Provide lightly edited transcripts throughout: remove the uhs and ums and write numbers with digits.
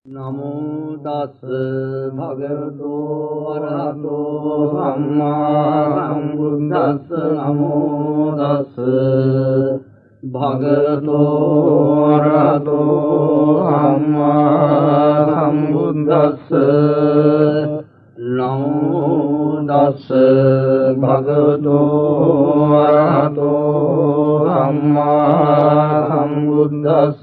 නමෝ තස් භගවතු වරහතෝ සම්මා සම්බුද්දස්ස නමෝ තස් භගවතු වරහතෝ සම්මා සම්බුද්දස්ස නමෝ තස් භගවතු වරහතෝ සම්මා සම්බුද්දස්ස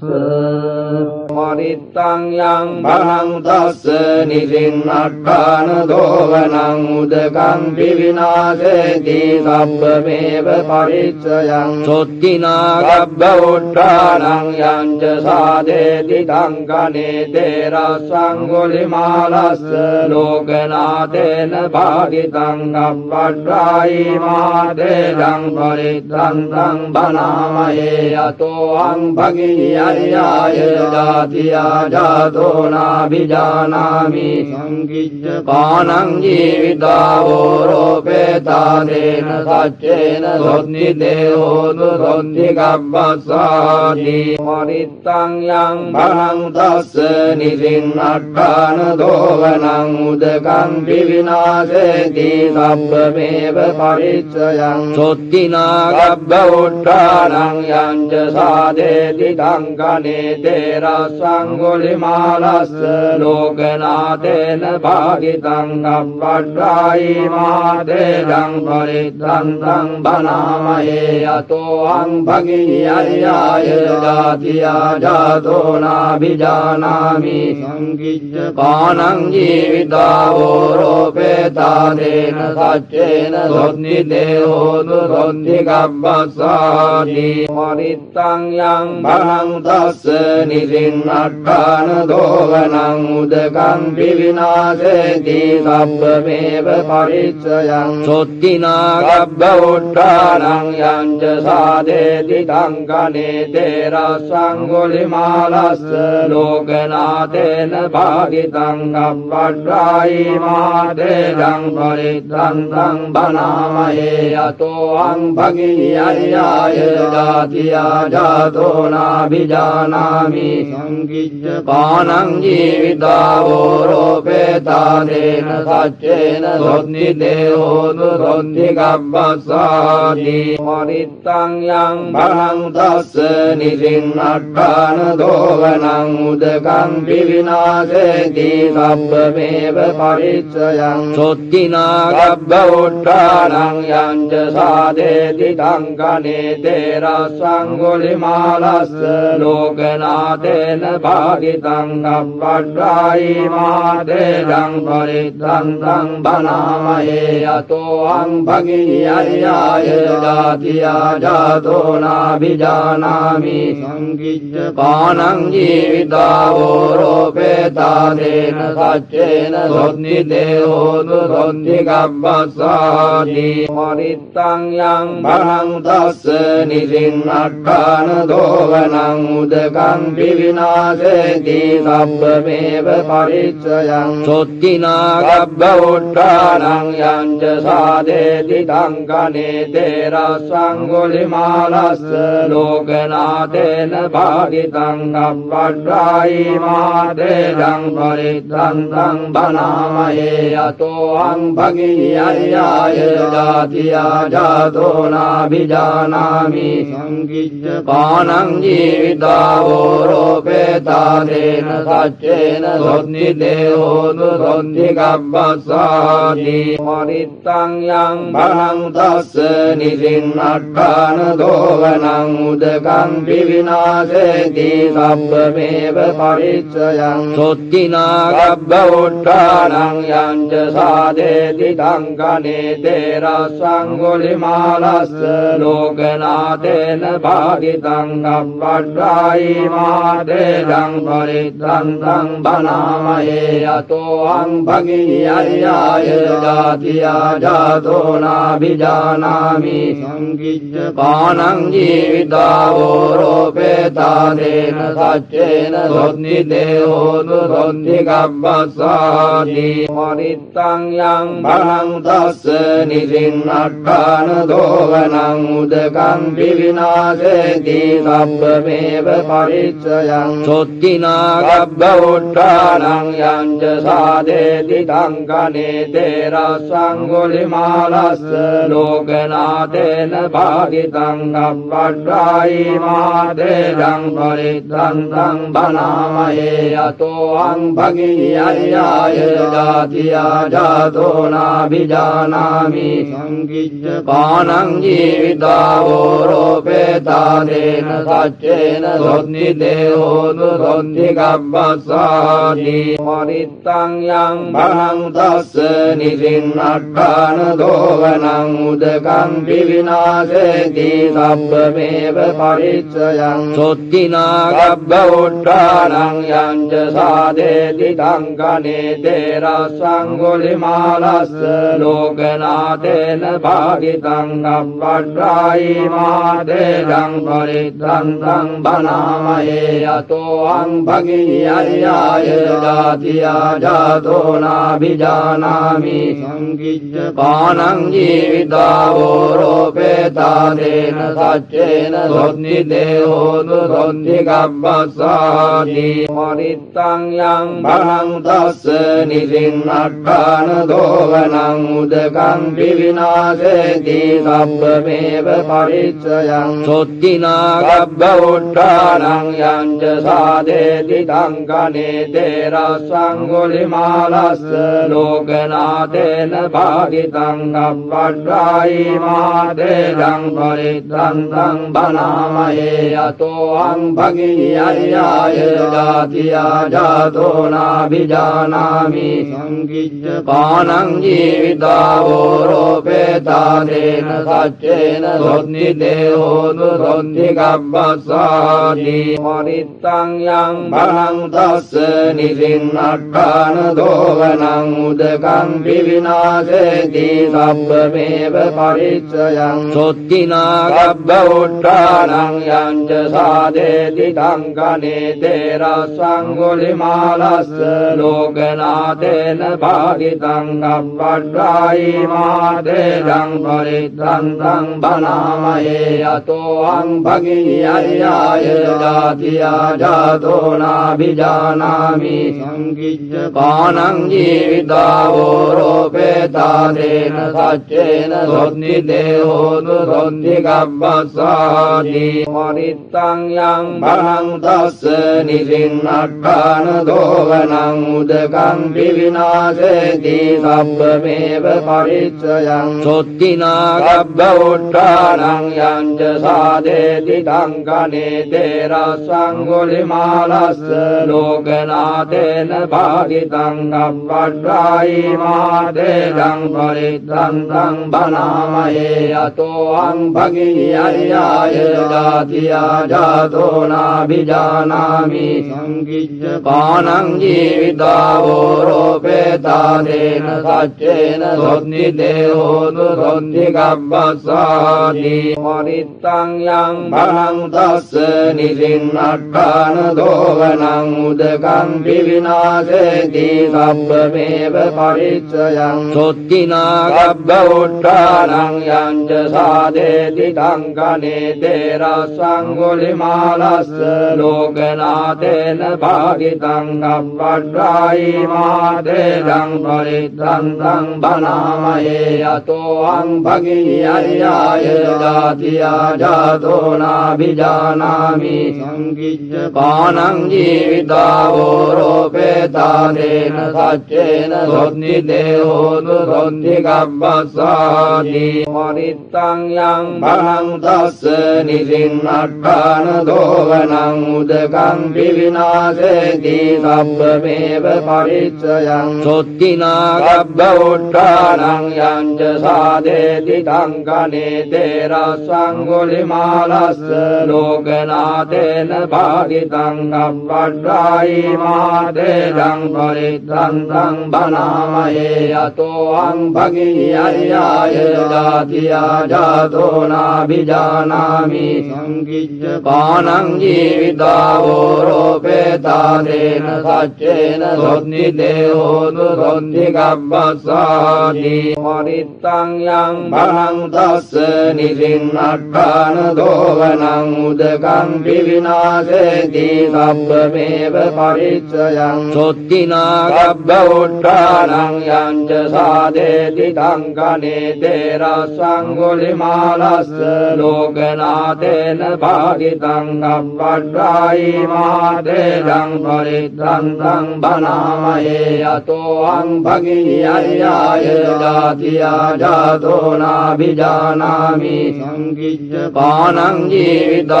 මරිත්තං යං භනං තස්ස නිසින්නට්ඨාන දෝවනං උදකං විවිනාශේති සබ්බමේව පරිච්ඡයං සොත්තිනා ගබ්බ උට්ඨානං යං ච සාදේති තංකනේ තේරස්සං ගොලිමාලස්ස ලෝකනාතේන භාගිතං ගබ්බට්ඨායි මාදේදං පරිත්තං තං බනාමයේ අතෝ අං භගියරියාය ජාතියා ජාතෝ නාභිජානාමි සංකිච්ඡ පානං ජීවිතාවෝ රෝපේතාදේන සච්චේන සොත්ති දේහෝතු සොත්ති ගබ්බස්සාති මරිත්තං යං භනං තස්ස නිසින්නට්ඨාන දෝවනං උදකං විවිනාශේති සබ්බමේව පරිච්ඡයං සොත්තිනා ගබ්බ උට්ඨානං යං ච සාදේති තංකනේ තේරස්සං ගොලිමාලස්ස ලෝකනාතේන භාගිතං ගබ්බට්ඨායි මාදේදං පරිත්තං තං බනාමයේ අතෝ අං භගියරියාය ජාතියා ජාතෝ නාභිජානාමි සංකිච්ඡ පානං ජීවිතාවෝ රෝපේතාදේන සච්චේන සොත්ති දේහෝතු සොත්ති ගබ්බස්සාති මරිත්තං යං භනං තස්ස නිසින්නට්ඨාන දෝවනං උදකං විවිනාශේති සබ්බමේව පරිච්ඡයං සොත්තිනා ගබ්බ උට්ඨානං යං ච සාදේති තංකනේ තේරස්සං ගොලිමාලස්ස ලෝකනාතේන භාගිතං ගබ්බට්ඨායි මාදේදං පරිත්තං තං බනාමයේ අතෝ අං භගියරියාය ජාතියා ජාතෝ නාභිජානාමි සංකිච්ඡ පානං ජීවිතාවෝ රෝපේතාදේන සච්චේන සොත්ති දේහෝතු සොත්ති ගබ්බස්සාති මරිත්තං යං භනං තස්ස නිසින්නට්ඨාන දෝවනං උදකං විවිනාශේති සබ්බමේව පරිච්ඡයං සොත්තිනා ගබ්බ උට්ඨානං යං ච සාදේති තංකනේ තේරස්සං ගොලිමාලස්ස ලෝකනාතේන භාගිතං ගබ්බට්ඨායි මාදේදං පරිත්තං තං බනාමයේ අතෝ අං භගියරියාය ජාතියා ජාතෝ නාභිජානාමි සංකිච්ඡ පානං ජීවිතාවෝ රෝපේතාදේන සච්චේන සොත්ති දේහෝතු සොත්ති ගබ්බස්සාති මරිත්තං යං භනං තස්ස නිසින්නට්ඨාන දෝවනං උදකං විවිනාශේති සබ්බමේව පරිච්ඡයං සොත්තිනා ගබ්බ උට්ඨානං යං ච සාදේති තංකනේ තේරස්සං ගොලිමාලස්ස ලෝකනාතේන භාගිතං ගබ්බට්ඨායි මාදේදං පරිත්තං තං බනාමයේ අතෝ අං භගියරියාය ජාතියා ජාතෝ නාභිජානාමි සංකිච්ඡ පානං ජීවිතාවෝ රෝපේතාදේන සච්චේන සොත්ති දේහෝතු සොත්ති ගබ්බස්සාති මරිත්තං යං භනං තස්ස නිසින්නට්ඨාන දෝවනං උදකං විවිනාශේති සබ්බමේව පරිච්ඡයං සොත්තිනා ගබ්බ උට්ඨානං යං ච සාදේති තංකනේ තේරස්සං ගොලිමාලස්ස ලෝකනාතේන භාගිතං ගබ්බට්ඨායි පට්ඨායි මාදේදං පරිත්තන්තං බනාමයේ අතෝහං භගියය්‍යාය ජාතියා ජාතෝ නාභිජානාමි සංකිච්ඡ පානං ජීවිතාවෝ රෝපේතාදේන සච්චේන සොත්ති දේහෝතු සොත්ති ගබ්බස්සාති පරිත්තං යං බලං තස්ස නිසින්නට්ඨාන දෝවනං උදකං විවිනාශේති සබ්බමේව පරිච්ඡයං සොත්තිනා ගබ්බ උට්ඨානං යං ච සාදේති තංකනේ තේරස්සං ගොලිමාලස්ස ලෝකනාතේන භාගිතං ගබ්බට්ඨායි මාදේදං පරිත්තන්තං බනාමයේ අතෝහං භගියය්‍යාය ජාතියා ජාතෝ නාභිජානාමි සංකිච්ඡ පානං ජීවිතාවෝ රෝපේතාදේන සච්චේන සොත්ති දේහෝතු සොත්ති ගබ්බස්සාති පරිත්තං යං බලං තස්ස නිසින්නට්ඨාන දෝවනං උදකං විවිනාශේති සබ්බමේව පරිච්ඡයං සොත්තිනා ගබ්බ උට්ඨානං යං ච සාදේති තංකනේ තේරස්සං ගොලිමාලස්ස ලෝකනාතේන භාගිතං ගබ්බට්ඨායි මාදේදං පරිත්තන්තං බනාමයේ අතෝහං භගියය්‍යාය ජාතියා ජාතෝ නාභිජානාමි සංකිච්ඡ පානං ජීවිතාවෝ රෝපේතාදේන සච්චේන සොත්ති දේහෝතු සොත්ති ගබ්බස්සාති පරිත්තං යං බලං තස්ස නිසින්නට්ඨාන දෝවනං උදකං විවිනාශේති සබ්බමේව පරිච්ඡයං සොත්තිනා ගබ්බ උට්ඨානං යං ච සාදේති තංකනේ තේරස්සං ගොලිමාලස්ස ලෝකනාතේන භාගිතං ගබ්බට්ඨායි මාදේදං පරිත්තන්තං බනාමයේ අතෝහං භගියය්‍යාය ජාතියා ජාතෝ නාභිජානාමි සංකිච්ඡ පානං ජීවිතාවෝ රෝපේතාදේන සච්චේන සොත්ති දේහෝතු සොත්ති ගබ්බස්සාති පරිත්තං යං බලං තස්ස නිසින්නට්ඨාන දෝවනං උදකං විවිනාශේති සබ්බමේව පරිච්ඡයං සොත්තිනා ගබ්බ උට්ඨානං යං ච සාදේති තංකනේ තේරස්සං ගොලිමාලස්ස ලෝකනාතේන භාගිතං ගබ්බට්ඨායි මාදේදං පරිත්තන්තං බනාමයේ අතෝහං භගියය්‍යාය ජාතියා ජාතෝ නාභිජානාමි සංකිච්ඡ පානං ජීවිතාවෝ රෝපේතාදේන සච්චේන සොත්ති දේහෝතු සොත්ති ගබ්බස්සාති පරිත්තං යං බලං තස්ස නිසින්නට්ඨාන දෝවනං උදකං විවිනාශේති සබ්බමේව පරිච්ඡයං සොත්තිනා ගබ්බ උට්ඨානං යං ච සාදේති තංකනේ තේරස්සං ගොලිමාලස්ස ලෝකනාතේන භාගිතං ගබ්බට්ඨායි මාදේදං පරිත්තන්තං බනාමයේ අතෝහං භගියය්‍යාය ජාතියා ජාතෝ නාභිජානාමි සංකිච්ඡ පානං ජීවිතාවෝ රෝපේතාදේන සච්චේන සොත්ති දේහෝතු සොත්ති ගබ්බස්සාති පරිත්තං යං බලං තස්ස නිසින්නට්ඨාන දෝවනං උදකං විවිනාශේති සබ්බමේව පරිච්ඡයං සොත්තිනා ගබ්බ උට්ඨානං යං ච සාදේති තංකනේ තේරස්සං ගොලිමාලස්ස ලෝකනාතේන භාගිතං ගබ්බට්ඨායි මාදේදං පරිත්තන්තං බනාමයේ අතෝහං භගියය්‍යාය ජාතියා ජාතෝ නාභිජානාමි සංකිච්ඡ පානං ජීවිතාවෝ රෝපේතාදේන සච්චේන සොත්ති දේහෝතු සොත්ති ගබ්බස්සාති පරිත්තං යං බලං තස්ස නිසින්නට්ඨාන දෝවනං උදකං විවිනාශේති සබ්බමේව පරිච්ඡයං සොත්තිනා ගබ්බ උට්ඨානං යං ච සාදේති තංකනේ තේරස්සං ගොලිමාලස්ස ලෝකනා लोकनाथेन भागितं कब्बड्रायि महादेदं परित्रन्तं बनामहे यतोऽहं भगिन्यर्याय जातिया जातो नाभिजानामि संकीर्य पानं जीवितावोरोपेतादेन सच्चेन सोन्निदेहोतु सोन्निगब्बस्सादि परित्तं यं भनं तस्य निसिन्नट्टान दोवनं उदकं विविनाशेति सब्बमेव परिचयं सोत्तिना गब्ब उट्टानं यं च साधेति टङ्कनेते रसङ्गुलिमालस्य लोकनाथेन भागितं कब्बड्रायि महादेदं परित्रन्तं बनामहे यतोऽहं भगिन्यर्याय जातिया जातो नाभिजानामि संकीर्य पानं जीवितावोरोपेतादेन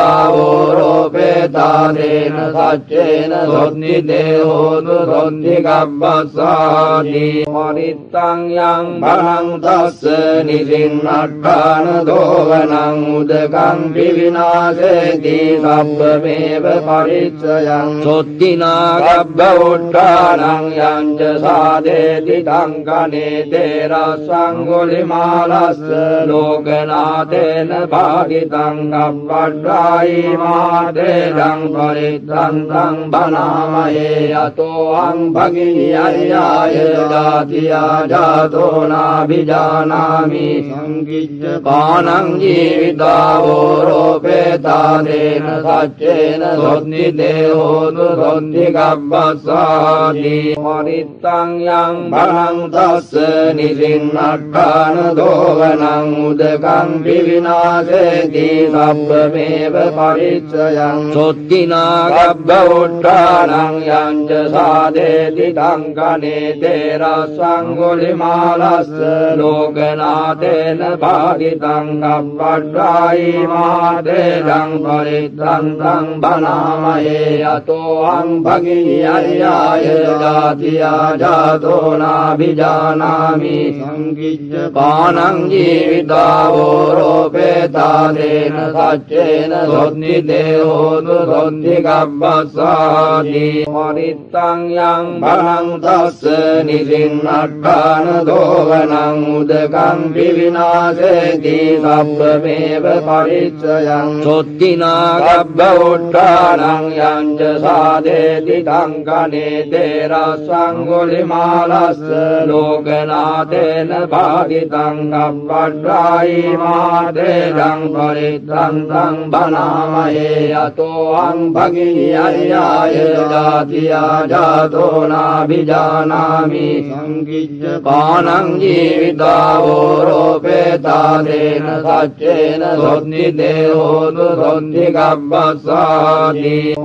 सच्चेन सोन्निदेहोतु सोन्निगब्बस्सादि परित्तं यं भनं तस्य निसिन्नट्टान दोवनं उदकं विविनाशेति सब्बमेव परिचयं सोत्तिना गब्ब उट्टानं यं च साधेति टङ्कनेते रसङ्गुलिमालस्य लोकनाथेन भागितं कब्बड्रायि महादेदं परित्रन्तं बनामहे यतोऽहं भगिन्यर्याय जातिया जातो नाभिजानामि संकीर्य पानं जीवितावोरोपेतादेन सच्चेन सोन्निदेहोतु सोन्निगब्बस्सादि परित्तं यं भनं तस्य निसिन्नट्टान दोवनं उदकं विविनाशेति सब्बमेव परिचयं सोत्तिना गब्ब उट्टानं यं च साधेति टङ्कनेते रसङ्गुलिमालस्य लोकनाथेन भागितं कब्बड्रायि महादेदं परित्रन्तं बनामहे यतोऽहं भगिन्यर्याय जातिया जातो नाभिजानामि संकीर्य पानं जीवितावोरोपेतादेन सच्चेन सोन्निदेहोतु सोन्निगब्बस्सादि परित्तं यं भनं तस्य निसिन्नट्टान दोवनं उदकं विविनाशेति सब्बमेव परिचयं सोत्तिना गब्ब उट्टानं यं च साधेति टङ्कनेते रसङ्गुलिमालस्य लोकनाथेन भागितं कब्बड्रायि महादेदं परित्रन्तं बनामहे यतोऽहं भगिन्यर्याय जातिया जातो नाभिजानामि संकीर्य पानं जीवितावोरोपेतादेन सच्चेन सोन्निदेहोतु सोन्निगब्बस्सादि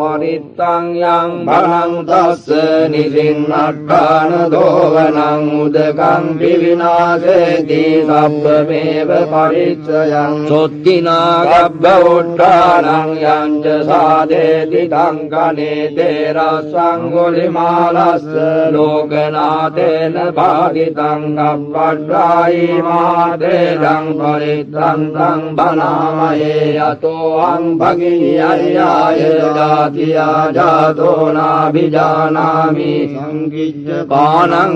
परित्तं यं भनं तस्य निसिन्नट्टान दोवनं उदकं विविनाशेति सब्बमेव परिचयं सोत्तिना गब्ब उट्टानं यं च साधेति टङ्कनेते रसङ्गुलिमालस्य लोकनाथेन भागितं कब्बड्रायि महादेदं परित्रन्तं बनामहे यतोऽहं भगिन्यर्याय जातिया जातो नाभिजानामि संकीर्य पानं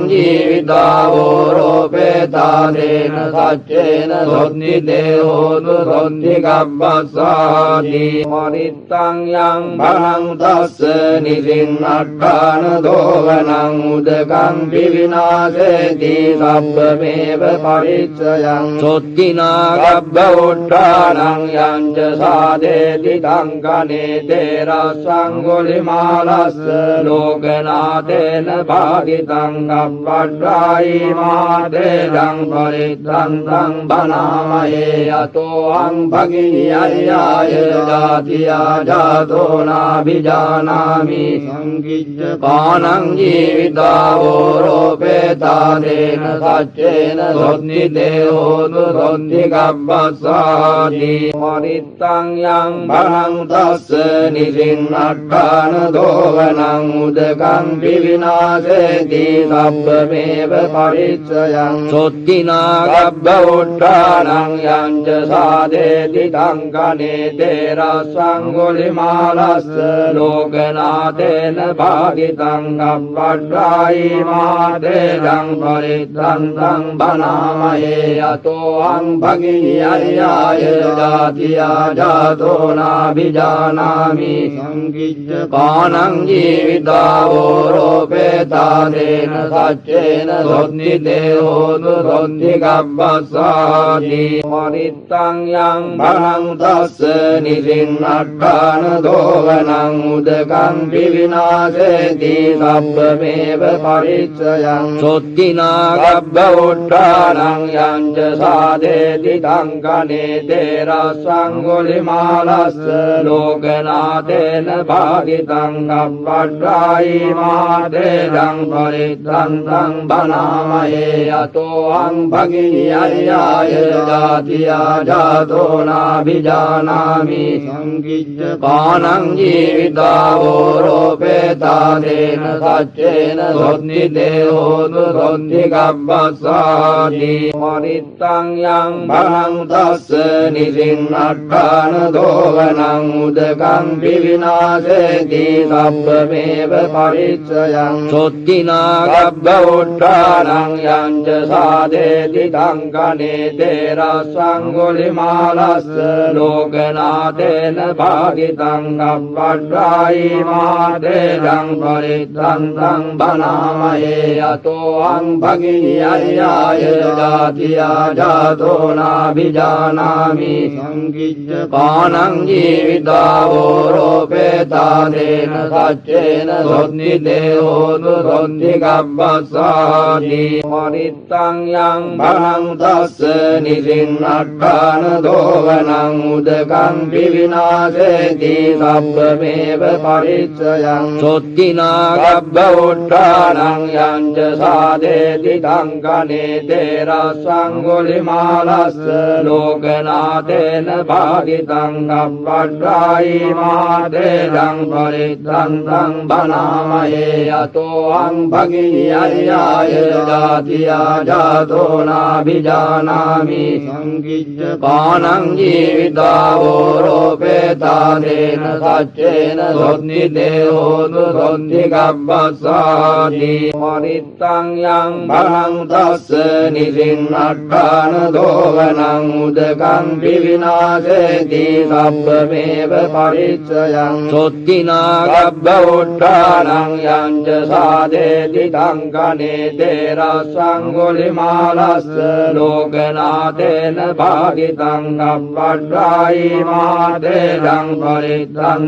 जीवितावोरोपेतादेन सच्चेन सोन्निदेहोतु सोन्निगब्बस्सादि परित्तं यं भनं तस्य निसिन्नट्टान दोवनं उदकं विविनाशेति सब्बमेव परिचयं सोत्तिना गब्ब उट्टानं यं च साधेति टङ्कनेते रसङ्गुलिमालस्य लोकनाथेन भागितं कब्बड्रायि महादेदं परित्रन्तं बनामहे यतोऽहं भगिन्यर्याय जातिया जातो नाभिजानामि संकीर्य पानं जीवितावोरोपेतादेन सच्चेन सोन्निदेहोतु सोन्निगब्बस्सादि परित्तं यं भनं तस्य निसिन्नट्टान දෝවනං උදකං විවිනාශේති සබ්බමේව පරිච්ඡයං සොත්තිනා ගබ්බ උට්ඨානං යංච සාදේති තංකනේ තේරස්සං ගුලිමාලස්ස ලෝකනාතේන භාගිතං ගබ්බඩ්ඩායි මාතේජං පරිත්තං බනාමයේ යතෝ අං භගිනියයාය ජාතියා ජාතෝ නාභිජානාමි සංකිච්ඡ පානං ජීවිතාවෝ රෝපේතාදේන සච්චේන සොත්ති දේහෝතු සොත්ති ගබ්බස්සාති මරිත්තං යං භනං තස්ස නිසින්නට්ඨාන දෝවනං උදකං විවිනාශේති සබ්බමේව පරිච්ඡයං සොත්තිනා ගබ්බ උට්ඨානං යංච සාදේති තංකනේ තේරස්සං ගුලිමාලස්ස ලෝකනාතේන භාගිතං ගබ්බඩ්ඩායි මාතේජං පරිත්තං බනාමයේ යතෝ අං භගිනියයාය ජාතියා ජාතෝ නාභිජානාමි සංකිච්ඡ පානං ජීවිතාවෝ රෝපේතාදේන සච්චේන සොත්ති දේහෝතු සොත්ති ගබ්බස්සාති මරිත්තං යං භනං තස්ස නිසින්නට්ඨාන දෝවනං උදකං විවිනාශේති සබ්බමේව පරිච්ඡයං සොත්තිනා ගබ්බ උට්ඨානං යංච සාදේති තංකනේ තේරස්සං ගුලිමාලස්ස ලෝකනාතේන භාගිතං ගබ්බඩ්ඩායි මාතේජං පරිත්තං බනාමයේ යතෝ අං භගිනියයාය ජාතියා ජාතෝ නාභිජානාමි සංකිච්ඡ පානං ජීවිතාවෝ රෝපේතාදේන සච්චේන සොත්ති දේහෝතු සොත්ති ගබ්බස්සාති මරිත්තං යං භනං තස්ස නිසින්නට්ඨාන දෝවනං උදකං විවිනාශේති සබ්බමේව පරිච්ඡයං සොත්තිනා ගබ්බ උට්ඨානං යංච සාදේති තංකනේ තේරස්සං ගුලිමාලස්ස ලෝකනාතේන භාගිතං ගබ්බඩ්ඩායි මාතේජං පරිත්තං බනාමයේ යතෝ අං භගිනියයාය ජාතියා ජාතෝ නාභිජානාමි සංකිච්ඡ පානං ජීවිතාවෝ රෝපේතාදේන සච්චේන සොත්ති දේහෝතු සොත්ති ගබ්බස්සාති මරිත්තං යං භනං තස්ස නිසින්නට්ඨාන දෝවනං උදකං විවිනාශේති සබ්බමේව පරිච්ඡයං සොත්තිනා ගබ්බ උට්ඨානං යංච සාදේති තංකනේ තේරස්සං ගුලිමාලස්ස ලෝකනාතේන භාගිතං ගබ්බඩ්ඩායි මාතේජං පරිත්තං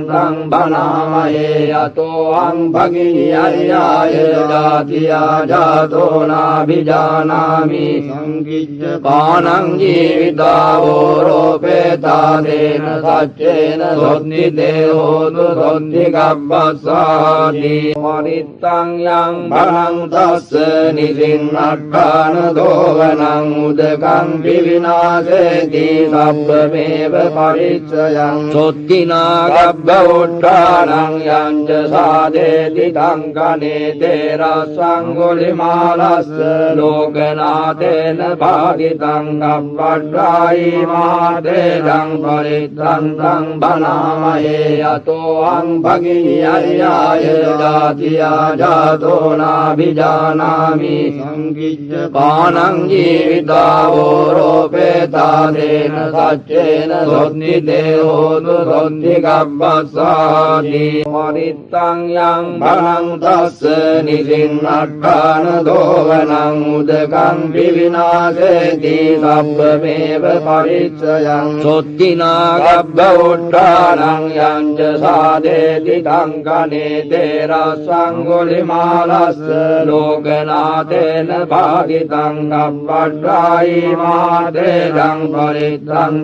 බනාමයේ යතෝ අං භගිනියයාය ජාතියා ජාතෝ නාභිජානාමි සංකිච්ඡ පානං ජීවිතාවෝ රෝපේතාදේන සච්චේන සොත්ති දේහෝතු සොත්ති ගබ්බස්සාති මරිත්තං යං භනං තස්ස නිසින්නට්ඨාන දෝවනං උදකං විවිනාශේති සබ්බමේව පරිච්ඡයං සොත්තිනා ගබ්බ උට්ඨානං යංච සාදේති තංකනේ තේරස්සං ගුලිමාලස්ස ලෝකනාතේන භාගිතං ගබ්බඩ්ඩායි මාතේජං පරිත්තං බනාමයේ යතෝ අං භගිනියයාය ජාතියා ජාතෝ නාභිජානාමි සංකිච්ඡ පානං ජීවිතාවෝ රෝපේතාදේන සච්චේන සොත්ති දේහෝතු සොත්ති ගබ්බස්සාති මරිත්තං යං භනං තස්ස නිසින්නට්ඨාන දෝවනං උදකං විවිනාශේති සබ්බමේව පරිච්ඡයං සොත්තිනා ගබ්බ උට්ඨානං යංච සාදේති තංකනේ තේරස්සං ගුලිමාලස්ස ලෝකනාතේන භාගිතං ගබ්බඩ්ඩායි මාතේජං පරිත්තං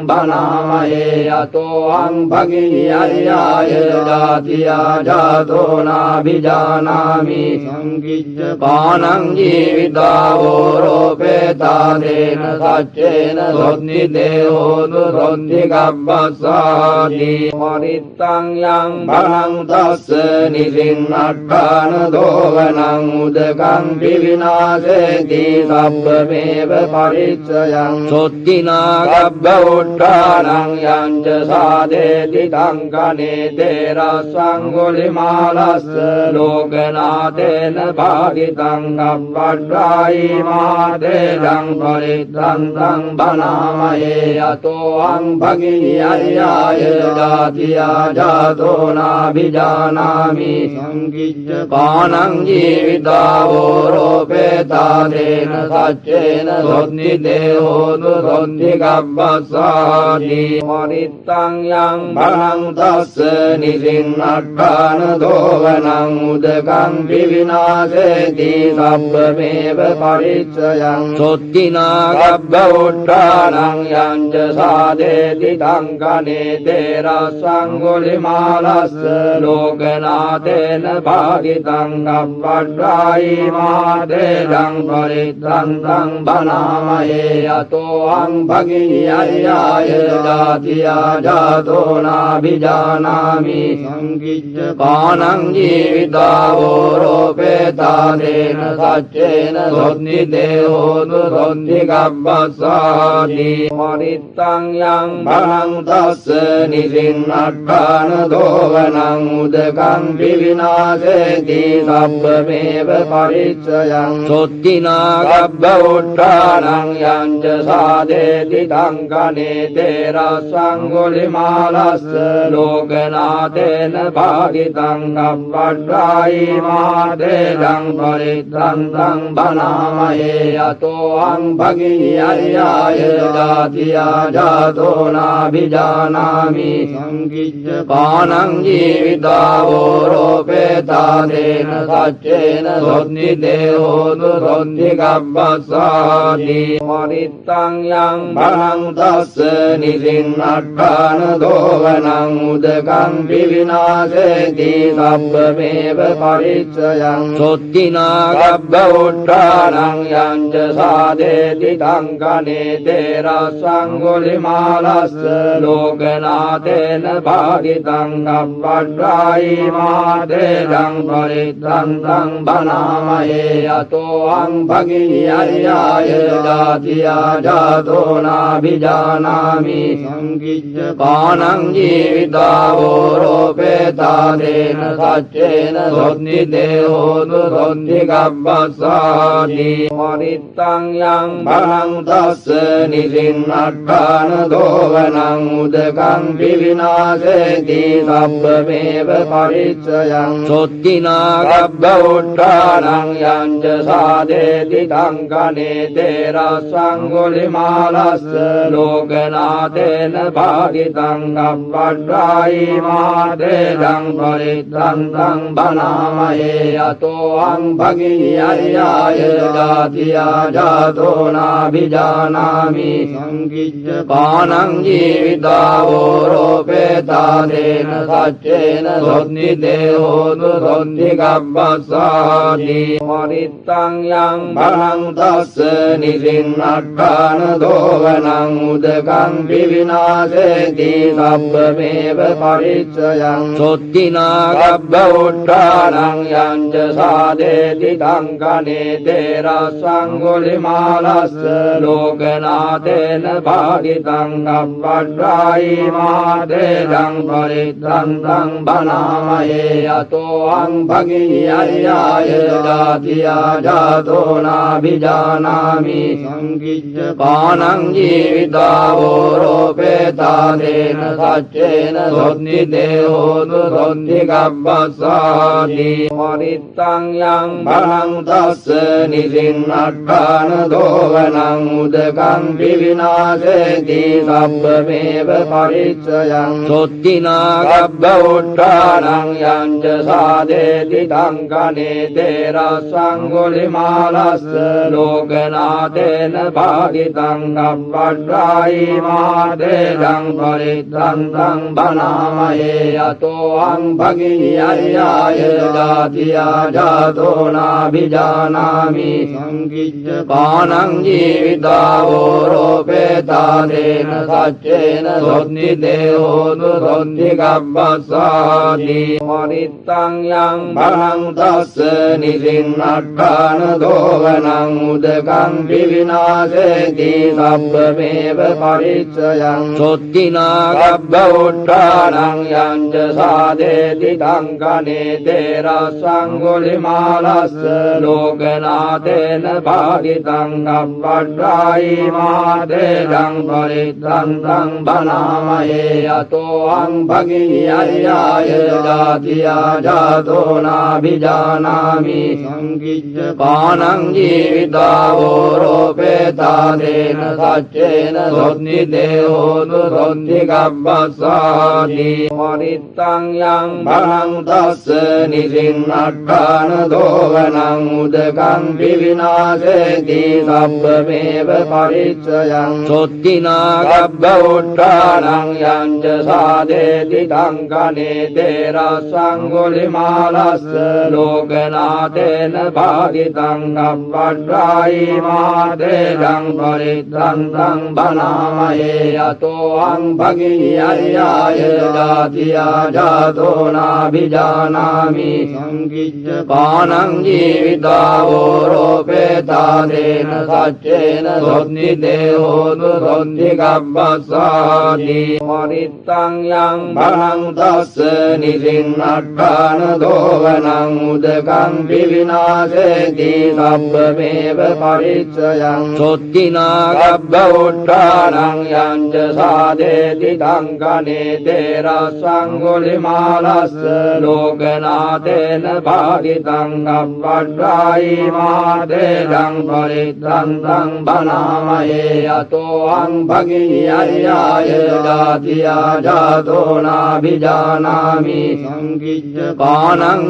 බනාමයේ යතෝ අං භගිනියයාය ජාතියා ජාතෝ නාභිජානාමි සංකිච්ඡ පානං ජීවිතාවෝ රෝපේතාදේන සච්චේන සොත්ති දේහෝතු සොත්ති ගබ්බස්සාති මරිත්තං යං භරං තස්ස නිසින්නට්ඨාන දෝවනං උදකං විවිනාශේති සබ්බමේව පරිච්ඡයං සොත්තිනා ගබ්බ උට්ඨානං යං ච සාදේති තංකනේ තේරස්සං ගුලිමාලස්ස ලෝකනාතේන භාගිතං ගබ්බඩ්ඩායි මාදේදං පරිත්තං බනාමයේ යතෝ අං භගිනියයාය ජාතියා ජාතෝ නාභිජානාමි සංකිච්ඡ පානං ජීවිතාවෝ රෝපේතාදේන සච්චේන සොත්ති දේහෝතු සොත්ති ගබ්බස්සාති මරිත්තං යං භරං තස්ස නිසින්නට්ඨාන දෝවනං උදකං විවිනාශේති සබ්බමේව පරිච්ඡයං සොත්තිනා ගබ්බ උට්ඨානං යං ච සාදේති තංකනේ තේරස්සං ගුලිමාලස්ස ලෝකනාතේන භාගිතං ගබ්බඩ්ඩායි මාදේදං පරිත්තං බනාමයේ යතෝ අං භගිනියයාය ජාතියා ජාතෝ නාභිජානාමි සංකිච්ඡ පානං ජීවිතාවෝ රෝපේතාදේන සච්චේන සොත්ති දේහෝතු සොත්ති ගබ්බස්සාති මරිත්තං යං භරං තස්ස නිසින්නට්ඨාන දෝවනං උදකං විවිනාශේති සබ්බමේව පරිච්ඡයං සොත්තිනා ගබ්බ උට්ඨානං යං ච සාදේති තංකනේ තේරස්සං ගුලිමාලස්ස ලෝකනාතේන භාගිතං ගබ්බඩ්ඩායි මාදේදං පරිත්තං බනාමයේ යතෝ අං භගිනියයාය ජාතියා ජාතෝ නාභිජානාමි සංකිච්ඡ පානං ජීවිතාවෝ රෝපේතාදේන සච්චේන සොත්ති දේහෝතු සොත්ති ගබ්බස්සාති මරිත්තං යං භරං තස්ස නිසින්නට්ඨාන දෝවනං උදකං විවිනාශේති සබ්බමේව පරිච්ඡයං සොත්තිනා ගබ්බ උට්ඨානං යං ච සාදේති තංකනේ තේරස්සං ගුලිමාලස්ස ලෝකනාතේන භාගිතං ගබ්බඩ්ඩායි මාදේදං පරිත්තං බනාමයේ යතෝ අං භගිනියයාය ජාතියා ජාතෝ නාභිජානාමි සංකිච්ඡ පානං ජීවිතාවෝ රෝපේතාදේන සච්චේන සොත්ති දේහෝතු සොත්ති ගබ්බස්සාති මරිත්තං යං භරං තස්ස නිසින්නට්ඨාන දෝවනං උදකං විවිනාශේති සබ්බමේව පරිච්ඡයං සොත්තිනා ගබ්බ උට්ඨානං යං ච සාදේති තංකනේ තේරස්සං ගුලිමාලස්ස ලෝකනාතේන භාගිතං ගබ්බඩ්ඩායි මාදේදං පරිත්තං බනාමයේ යතෝ අං භගිනියයාය ජාතියා ජාතෝ නාභිජානාමි සංකිච්ඡ පානං ජීවිතාවෝ රෝපේතාදේන සච්චේන සොත්ති දේහෝතු සොත්ති ගබ්බස්සාති මරිත්තං යං භරං තස්ස නිසින්නට්ඨාන දෝවනං උදකං විවිනාශේති සබ්බමේව පරිච්ඡයං සොත්තිනා ගබ්බ උට්ඨානං යං ච සාදේති තංකනේ තේරස්සං ගුලිමාලස්ස ලෝකනාතේන භාගිතං ගබ්බඩ්ඩායි මාදේදං පරිත්තං බනාමයේ යතෝ අං භගිනියයාය ජාතියා ජාතෝ නාභිජානාමි සංකිච්ඡ පානං ජීවිතාවෝ රෝපේතාදේන සච්චේන සොත්ති දේහෝතු සොත්ති ගබ්බස්සාති මරිත්තං යං භරං තස්ස නිසින්නට්ඨාන දෝවනං උදකං විවිනාශේති සබ්බමේව පරිච්ඡයං සොත්තිනා ගබ්බ උට්ඨානං යං ච सादेति टङ्कने ते रस्सङ्गुलिमालस्य लोकनाथेन भागितं कप्पट्रायि महादेवं परित्रन्तं बनामहे यतोऽहं भगिन्यर्याय जातिया जातो नाभिजानामि संकिच्च पानं जीवितावोरोपेतादेन सच्चेन सोन्निदेहो नुसोन्निकब्बस्सादि मरित्तं यं भनं तस्य निसिन्नट्टान दोवनं उदकं विविनाशेति सब्बमेव परिचयं सोत्तिना गब्बउट्टानं यं च सादेति टङ्कने ते रस्सङ्गुलिमालस्य लोकनाथेन भागितं कप्पट्रायि महादेवं परित्रन्तं बनामहे यतोऽहं भगिन्यर्याय जातिया जातो नाभिजानामि संकिच्च पानं जीवितावोरोपेतादेन सच्चेन सोन्निदेहो नुसोन्निकब्बस्सादि मरित्तं यं भनं तस्य निसिन्नट्टान दोवनं उदकं विविनाशेति सब्बमेव परिचयं सोत्तिना गब्बउट्टानं यं च सादेति टङ्कने ते रस्सङ्गुलिमालस्य लोकनाथेन भागितं कप्पट्रायि महादेवं परित्रन्तं बनामहे यतोऽहं भगिन्यर्याय जातिया जातो नाभिजानामि संकिच्च पानं जीवितावोरोपेतादेन सच्चेन सोन्निदेहो नुसोन्निकब्बस्सादि मरित्तं यं भनं तस्य निसिन्नट्टान दोवनं उदकं विविनाशेति सब्बमेव परिचयं सोत्तिना गब्बउट्टानं यं च सादेति टङ्कने ते रस्सङ्गुलिमालस्य लोकनाथेन भागितं कप्पट्रायि महादेवं परित्रन्तं बनामहे यतोऽहं भगिन्यर्याय जातिया जातो नाभिजानामि संकिच्च पानं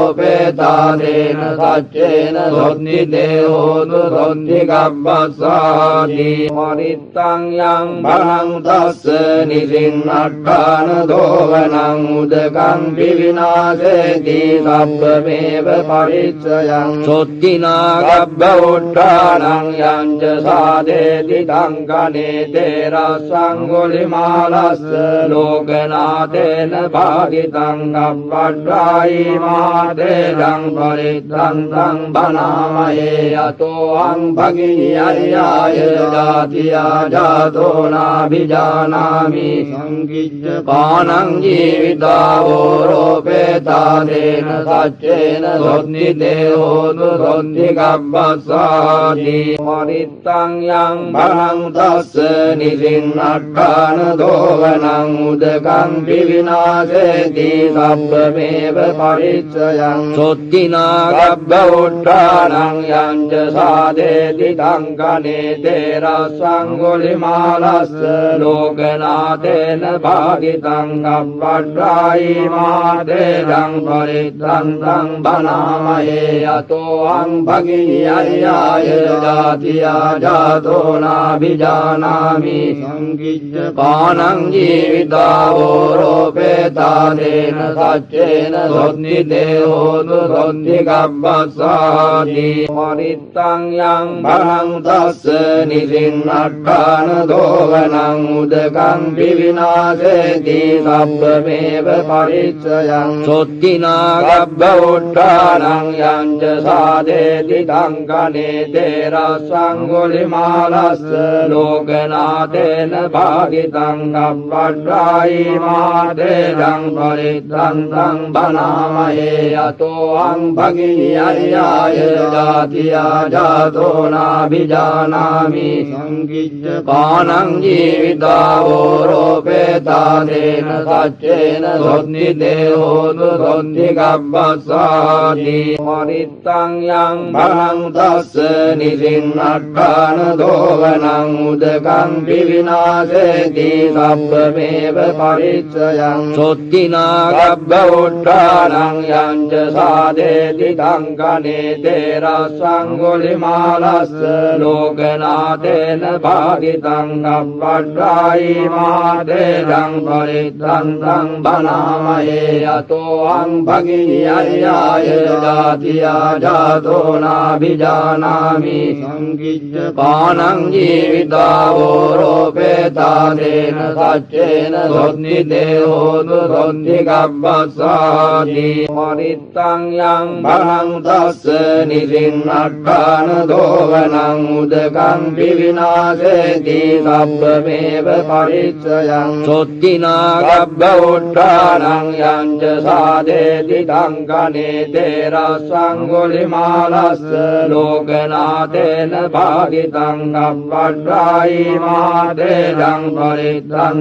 जीवितावोरोपेतादेन सच्चेन सोन्निदेहो नुसोन्निकब्बस्सादि मरित्तं यं भनं तस्य निसिन्नट्टान दोवनं उदकं विविनाशेति सब्बमेव परिचयं सोत्तिना गब्बउट्टानं यं च सादेति टङ्कने ते रस्सङ्गुलिमालस्य लोकनाथेन भागितं कप्पट्रायि महादेवं परित्रन्तं बनामहे यतोऽहं भगिन्यर्याय जातिया जातो नाभिजानामि संकिच्च पानं जीवितावोरोपेतादेन सच्चेन सोन्निदेहो नुसोन्निकब्बस्सादि मरित्तं यं भनं तस्य निसिन्नट्टान दोवनं उदकं विविनाशेति सब्बमेव परिचयं सोत्तिना गब्बउट्टानं यं च सादेति टङ्कने ते रस्सङ्गुलिमालस्य लोकनाथेन भागितं कप्पट्रायि महादेवं परित्रन्तं बनामहे यतोऽहं भगिन्यर्याय जातिया जातो नाभिजानामि संकिच्च पानं जीवितावोरोपेतादेन सच्चेन सोन्निदेहो नुसोन्निकब्बस्सादि मरित्तं यं भनं तस्य निसिन्नट्टान दोवनं उदकं विविनाशेति सब्बमेव परिचयं सोत्तिना गब्बउट्टानं यं च सादेति टङ्कने ते रस्सङ्गुलिमालस्य लोकनाथेन भागितं कप्पट्रायि महादेवं परित्रन्तं बनामहे यतोऽहं भगिन्यर्याय जातिया जातो नाभिजानामि संकिच्च पानं जीवितावोरोपेतादेन सच्चेन सोन्निदेहो සොන්ති ගබ්බස්සාති පරිත්තං යං භරං තස්ස නිසින්නට්ඨාන දෝවනං උදකං පිවිනාසේති සබ්බමේව පරිච්ඡයං සොත්තිනා ගබ්බ උට්ඨානං යංච සාදේති තංකනේ තේරස්සං ගුලිමාලස්ස ලෝකනාතේන භාගිතං ගබ්බඩ්ඩායි මාතේදං පරිත්තං බනාමයේ යතෝ අං භගිනි අරියාය ජාතියා ජාතෝ නාභිජානාමි සංකිච්ඡ පානං ජීවිතාවෝ රෝපේතාදේන සච්චේන සොත්ති දේහෝතු සොත්ති ගබ්බස්සාති පරිත්තං යං භරං තස්ස නිසින්නට්ඨාන දෝවනං උදකං පිවිනාසේති සබ්බමේව පරිච්ඡයං සොත්තිනා ගබ්බ උට්ඨානං යංච සාදේති තංකනේ තේරස්සං ගුලිමාලස්ස ලෝකනාතේන භාගිතං ගබ්බඩ්ඩායි මාතේදං පරිත්තං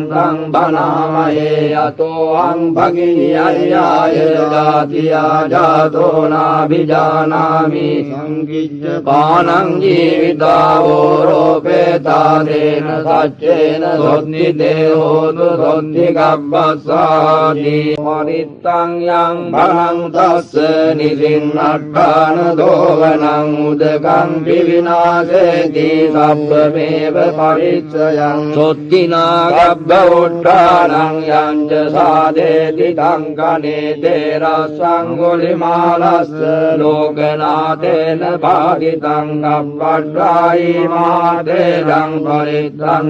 බනාමයේ යතෝ අං භගිනි අරියාය ජාතියා ජාතෝ නාභිජානාමි සංකිච්ඡ පානං ජීවිතාවෝ රෝපේතාදේන සච්චේන සොත්ති දේහෝතු සොත්ති ගබ්බස්සාති පරිත්තං යං භරං තස්ස නිසින්නට්ඨාන දෝවනං උදකං පිවිනාසේති සබ්බමේව පරිච්ඡයං සොත්තිනා ගබ්බ උට්ඨානං යංච සාදේති තංකනේ තේරස්සං ගුලිමාලස්ස ලෝකනාතේන භාගිතං ගබ්බඩ්ඩායි මාතේදං පරිත්තං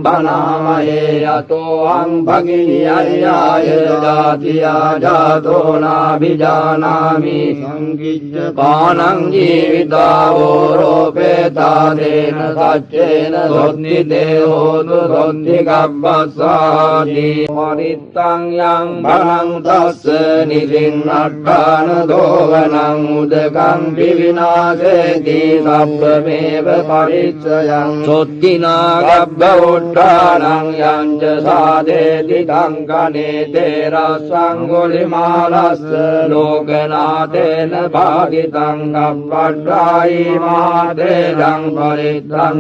බනාමයේ යතෝ අං භගිනි අරියාය ජාතියා ජාතෝ නාභිජානාමි සංකිච්ඡ පානං ජීවිතාවෝ රෝපේතාදේන සච්චේන සොත්ති දේහෝතු සොත්ති ගබ්බස්සාති පරිත්තං යං භරං තස්ස නිසින්නට්ඨාන දෝවනං උදකං පිවිනාසේති සබ්බමේව පරිච්ඡයං සොත්තිනා ගබ්බ උට්ඨානං යංච සාදේති තංකනේ තේරස්සං ගුලිමාලස්ස ලෝකනාතේන භාගිතං ගබ්බඩ්ඩායි මාතේදං පරිත්තං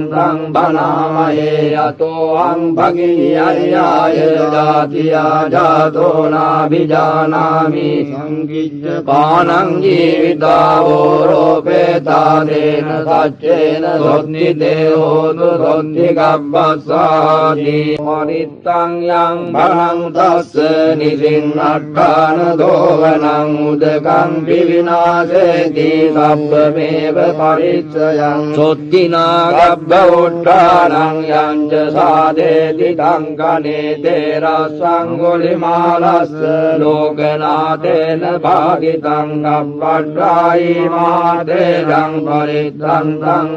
බනාමයේ යතෝ අං භගිනි අරියාය ජාතියා ජාතෝ නාභිජානාමි සංකිච්ඡ පානං ජීවිතාවෝ රෝපේතාදේන සච්චේන සොත්ති දේහෝතු සොත්ති ගබ්බස්සාති පරිත්තං යං භරං තස්ස නිසින්නට්ඨාන දෝවනං උදකං පිවිනාසේති සබ්බමේව පරිච්ඡයං සොත්තිනා ගබ්බ උට්ඨානං යංච සාදේති තංකනේ තේරස්සං ගුලිමාලස්ස ලෝකනාතේන භාගිතං ගබ්බඩ්ඩායි මාතේදං පරිත්තං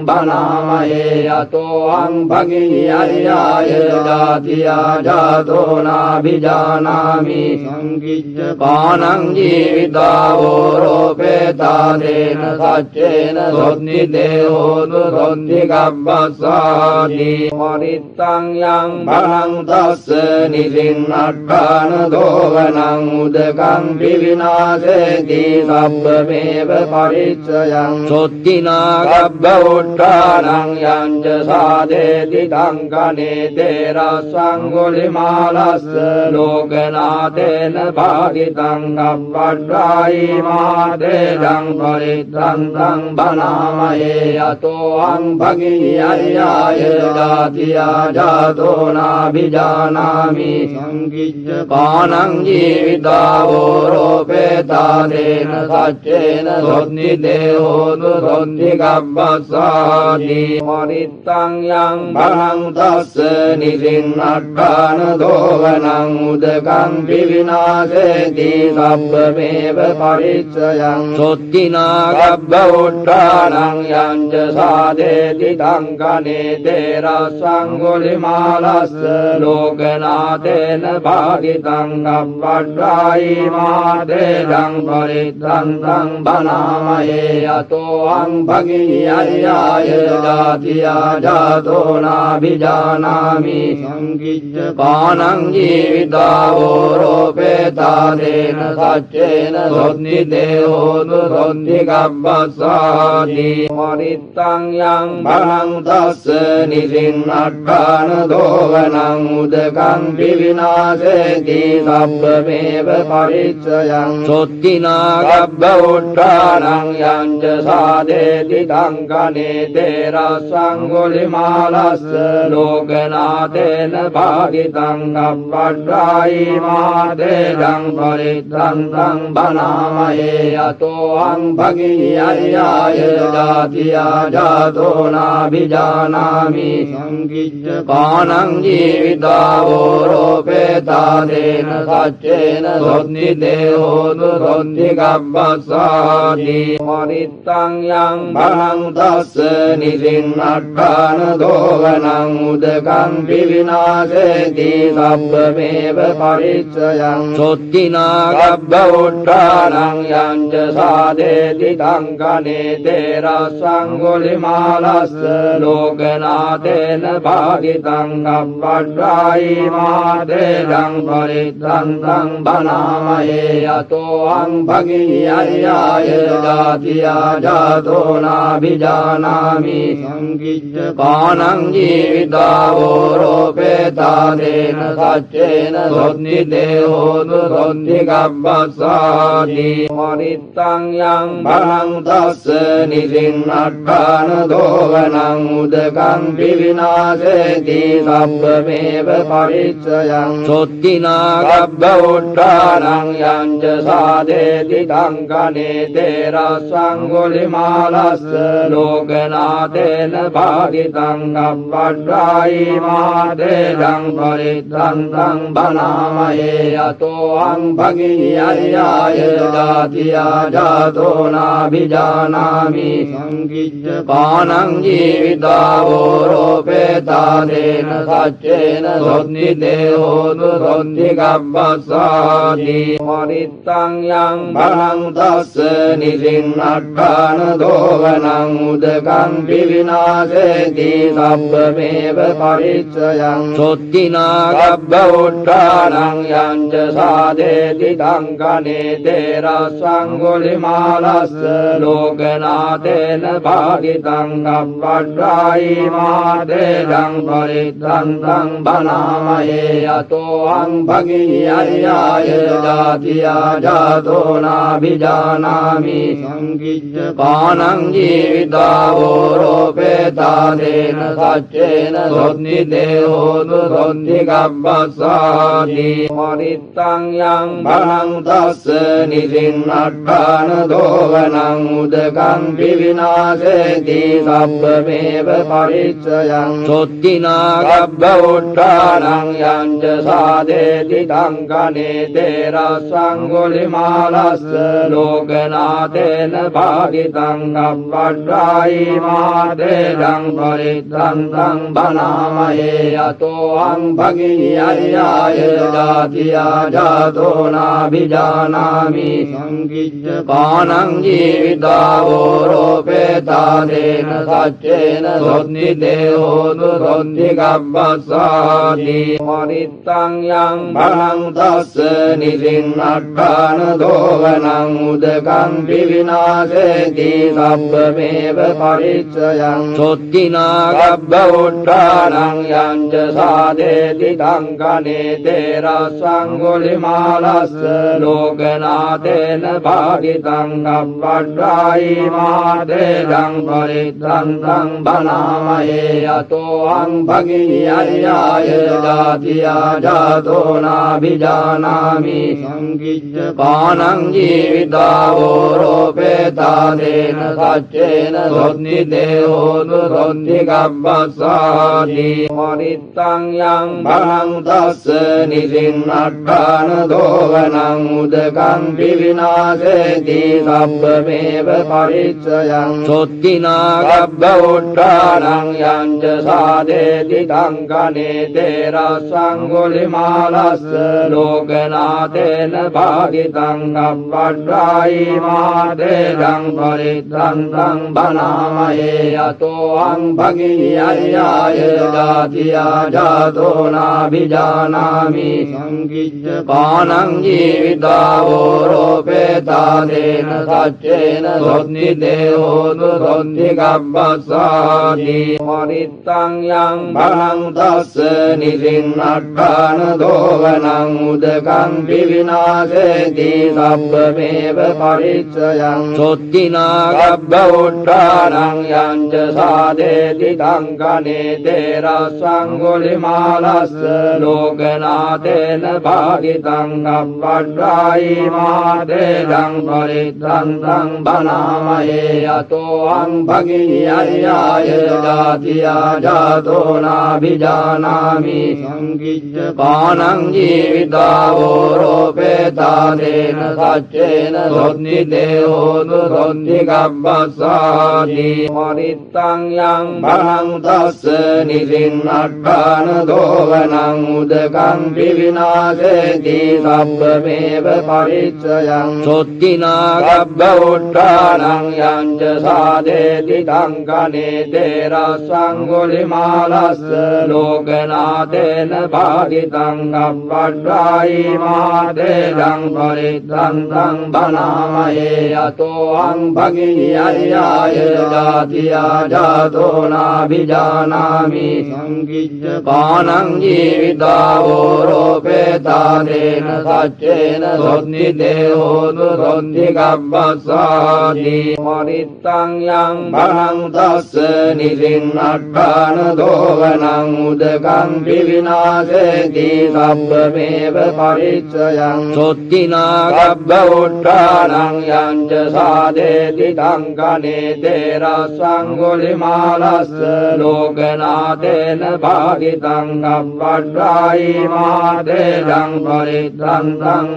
බනාමයේ යතෝ අං භගිනි අරියාය ජාතියා ජාතෝ නාභිජානාමි සංකිච්ඡ පානං ජීවිතාවෝ රෝපේතාදේන සච්චේන සොත්ති දේහෝතු සොත්ති ගබ්බස්සාති පරිත්තං යං භරං තස්ස නිසින්නට්ඨාන දෝවනං උදකං පිවිනාසේති සබ්බමේව පරිච්ඡයං සොත්තිනා ගබ්බ උට්ඨානං යංච සාදේති තංකනේ තේරස්සං ගුලිමාලස්ස ලෝකනාතේන භාගිතං ගබ්බඩ්ඩායි මාතේදං පරිත්තං බනාමයේ යතෝ අං භගිනි අරියාය ජාතියා ජාතෝ නාභිජානාමි සංකිච්ඡ පානං ජීවිතාවෝ රෝපේතාදේන සච්චේන සොත්ති දේහෝතු සොත්ති ගබ්බස්සාති පරිත්තං යං භරං තස්ස නිසින්නට්ඨාන දෝවනං උදකං පිවිනාසේති සබ්බමේව පරිච්ඡයං සොත්තිනා ගබ්බ උට්ඨානං යංච සාදේති තංකනේ තේරස්සං ගුලිමාලස්ස ලෝකනාතේන භාගිතං ගබ්බඩ්ඩායි මාතේදං පරිත්තං බනාමයේ යතෝ අං භගිනි අරියාය ජාතියා ජාතෝ නාභිජානාමි සංකිච්ඡ පානං ජීවිතාවෝ රෝපේතාදේන तेन सच्चेन सोन्निदेहोतु सोन्निकब्बस्सादि परित्तं यं फलं तस्य निसिन्नट्ठान दोवनं उदकं विविनाशेति सब्बमेव परिचयं सोत्तिना गब्ब उट्टानं यं च सादेति टङ्कने तेरसङ्गुलिमालस्य लोकनाथेन भागितं गब्बड्डायि मादेदं परित्रन्तं बनामहे यतोऽहं भगीयर्याय जातिया जातो नाभिजानामि संकीज्य पानं जीवितावोरोपेता तेन सच्चेन सोन्निदेहोतु सोन्निकब्बस्सादि परित्तं यं फलं तस्य निसिन्नट्ठान दोवनं उदकं विविनाशेति सब्बमेव परिचयं सोत्तिना गब्ब उट्टानं यं च सादेति टङ्कने तेरसङ्गुलिमालस्य लोकनाथेन भागितं गब्बड्डायि मादेदं परित्रन्तं बनामहे यतोऽहं भगीयर्याय जातिया जातो नाभिजानामि संकीज्य पानं जीवितावोरोपेता तेन सच्चेन सोन्निदेहोतु सोन्निकब्बस्सादि परित्तं यं फलं तस्य निसिन्नट्ठान दोवनं उदकं विविनाशेति सब्बमेव परिचयं सोत्तिना गब्ब उट्टानं यं च सादेति टङ्कने तेरसङ्गुलिमालस्य लोकनाथेन भागितं गब्बड्डायि मादेदं परित्रन्तं बनामहे यतोऽहं भगीयर्याय जातिया जातो नाभिजानामि संकीज्य पानं जीवितावोरोपेता तेन सच्चेन सोन्निदेहोतु सोन्निकब्बस्सादि परित्तं यं फलं तस्य निसिन्नट्ठान दोवनं उदकं विविनाशेति सब्बमेव परिचयं सोत्तिना गब्ब उट्टानं यं च सादेति टङ्कने तेरसङ्गुलिमालस्य लोकनाथेन भागितं गब्बड्डायि मादेदं परित्रन्तं बनामहे यतोऽहं भगीयर्याय जातिया जातो नाभिजानामि संकीज्य पानं जीवितावोरोपेता तेन सच्चेन सोन्निदेहोतु सोन्निकब्बस्सादि परित्तं यं फलं तस्य निसिन्नट्ठान दोवनं उदकं विविनाशेति सब्बमेव परिचयं सोत्तिना गब्ब उट्टानं यं च सादेति टङ्कने तेरसङ्गुलिमालस्य लोकनाथेन भागितं गब्बड्डायि मादेदं परित्रन्तं बनामहे यतोऽहं भगीयर्याय जातिया जातो नाभिजानामि संकीज्य पानं जीवितावोरोपेता तेन सच्चेन सोन्निदेहोतु सोन्निकब्बस्सादि परित्तं यं फलं तस्य निसिन्नट्ठान दोवनं उदकं विविनाशेति सब्बमेव परिचयं सोत्तिना गब्ब उट्टानं यं च सादेति टङ्कने तेरसङ्गुलिमालस्य लोकनाथेन भागितं गब्बड्डायि मादेदं परित्रन्तं बनामहे यतोऽहं भगीयर्याय जातिया जातो नाभिजानामि संकीज्य पानं जीवितावोरोपेता तेन सच्चेन सोन्निदेहोतु सोन्निकब्बस्सादि परित्तं यं फलं तस्य निसिन्नट्ठान दोवनं उदकं विविनाशेति सब्बमेव परिचयं सोत्तिना गब्ब उट्टानं यं च सादेति टङ्कने तेरसङ्गुलिमालस्य लोकनाथेन भागितं गब्बड्डायि मादेदं परित्रन्तं बनामहे यतोऽहं भगीयर्याय जातिया जातो नाभिजानामि संकीज्य पानं ජීවිතාවෝ රෝපේතාදේන සච්චේන සොත්ති දේහෝතු සොත්ති ගබ්බස්සාති මරිත්තං යං බලං තස්ස නිසින්නට්ඨාන දෝවනං උදකං විවිනාශේති සබ්බමේව පරිච්ඡයං සොත්තිනා ගබ්බ උට්ඨානං යං ච සාදේති තංකනේ තේරස්සං ගොලිමාලස්ස ලෝකනාතේන භාගිතං ගබ්බඩ්ඩායි මාදේදං පරිත්තං බනාමයේ යතෝ අං භගියය්‍යාය ජාතියා ජාතෝ නාභිජානාමි සංකිච්ඡ පානං ජීවිතාවෝ රෝපේතාදේන සච්චේන සොත්ති දේහෝතු සොත්ති ගබ්බස්සාති මරිත්තං යං බලං තස්ස නිසින්නට්ඨාන දෝවනං උදකං විවිනාශේති සබ්බමේව පරිච්ඡයං සොත්තිනා ගබ්බ උට්ඨානං යං ච සාදේති තංකනේ තේරස්සං ගොලිමාලස්ස ලෝකනාතේන භාගිතං ගබ්බඩ්ඩායි මාදේදං පරිත්තං බනාමයේ යතෝ අං භගියය්‍යාය ජාතියා ජාතෝ නාභිජානාමි සංකිච්ඡ පානං ජීවිතාවෝ රෝපේතාදේන සච්චේන සොත්ති දේහෝතු සොත්ති ගබ්බස්සාති මරිත්තං යං බලං තස්ස නිසින්නට්ඨාන දෝවනං උදකං විවිනාශේති සබ්බමේව පරිච්ඡයං සොත්තිනා ගබ්බ උට්ඨානං යං ච සාදේති තංකනේ තේරස්සං ගොලිමාලස්ස ලෝකනාතේන භාගිතං ගබ්බඩ්ඩායි මාදේදං පරිත්තං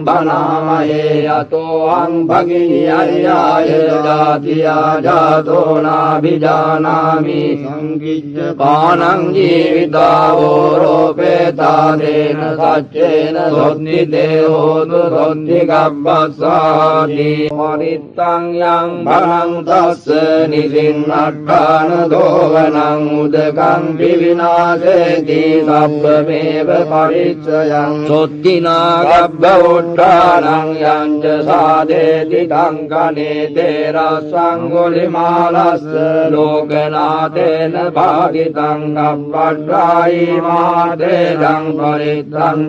බනාමයේ යතෝ අං භගියය්‍යාය ජාතියා ජාතෝ නාභිජානාමි සංකිච්ඡ පානං ජීවිතාවෝ රෝපේතාදේන සච්චේන සොත්ති දේහෝතු සොත්ති ගබ්බස්සාති මරිත්තං යං බලං තස්ස නිසින්නට්ඨාන දෝවනං උදකං විවිනාශේති සබ්බමේව පරිච්ඡයං සොත්තිනා ගබ්බ උට්ඨානං යං ච සාදේති තංකනේ තේරස්සං ගොලිමාලස්ස ලෝකනාතේන භාගිතං ගබ්බඩ්ඩායි මාදේදං පරිත්තං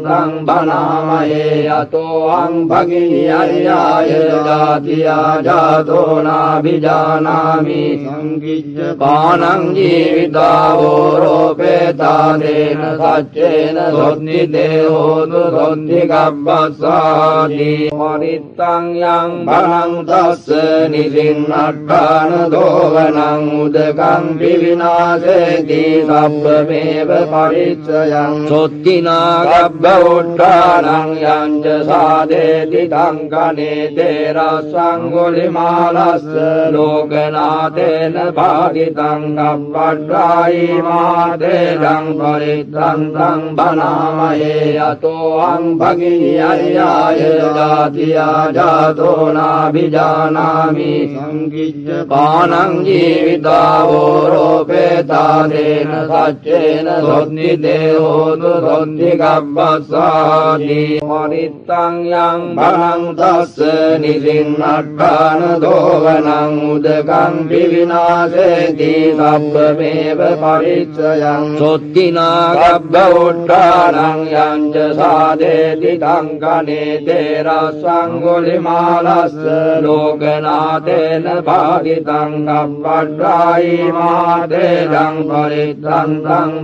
බනාමයේ යතෝ අං භගියය්‍යාය ජාතියා ජාතෝ නාභිජානාමි සංකිච්ඡ පානං ජීවිතාවෝ රෝපේතාදේන සච්චේන සොත්ති දේහෝතු සොත්ති ගබ්බස්සාති මරිත්තං යං බලං තස්ස නිසින්නට්ඨාන දෝවනං උදකං විවිනාශේති සබ්බමේව පරිච්ඡයං සොත්තිනා ගබ්බ උට්ඨානං යං ච සාදේති තංකනේ තේරස්සං ගොලිමාලස්ස ලෝකනාතේන භාගිතං ගබ්බඩ්ඩායි මාදේදං පරිත්තං බනාමයේ යතෝ අං භගියය්‍යාය ජාතියා ජාතෝ නාභිජානාමි සංකිච්ඡ පානං ජීවිතාවෝ රෝපේතාදේන සච්චේන සොත්ති දේහෝතු සොත්ති ගබ්බස්සාති මරිත්තං යං බලං තස්ස නිසින්නට්ඨාන දෝවනං උදකං විවිනාශේති සබ්බමේව පරිච්ඡයං සොත්තිනා ගබ්බ උට්ඨානං යං ච සාදේති තංකනේ තේරස්සං ගොලිමාලස්ස ලෝකනාතේන භාගිතං ගබ්බඩ්ඩායි මාදේදං පරිත්තං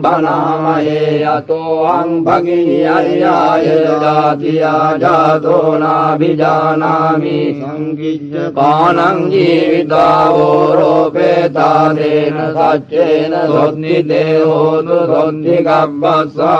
බනාමයේ යතෝ โต อังภกิยายายจาติยาจาโตนาภิจานามิสังกิจปานังจีวิตาโวโรเปตาเตนะสัจเจนะสนนิเตโหตุสนทิกัปปัสสา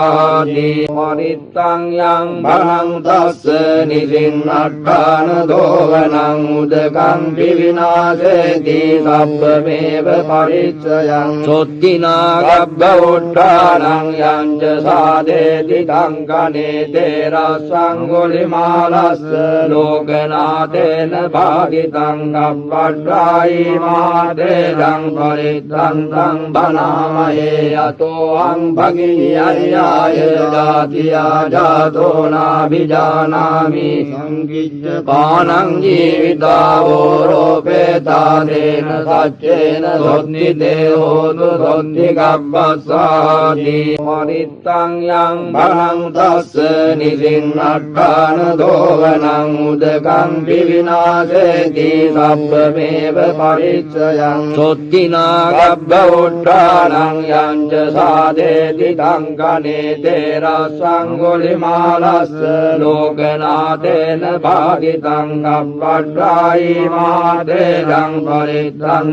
ติมริตังยังพลังทัสสะนิสินนัตถานโตวนังอุตกังปิวินาเสติสัพพเมวปริจยังสุตตินากัปปะอุทธานังยังจะสาเดติตังกเนเตระสังกุลิมาลัสสะโลกนาเตนะภากิตังกัปปัฏฐายมาเตตังปริตันตังบนามเยโตอังภกิยายายจาติยาจาโตนาภิจา විජානාමි සංකිච්ඡ පානං ජීවිතාවෝ රෝපේතාදේන සච්චේන සොත්ති දේහෝතු සොත්ති ගබ්බස්සාති මරිත්තං යං බලං තස්ස නිසින්නට්ඨාන දෝවනං උදකං විවිනාශේති සබ්බමේව පරිච්ඡයං සොත්තිනා ගබ්බ උට්ඨානං යං ච සාදේති තංකනේ තේරස්සං ගුලිමාලස්ස ලෝකනාතේන භාගිතං ගබ්බට්ඨායි මාදේදං පරිත්තං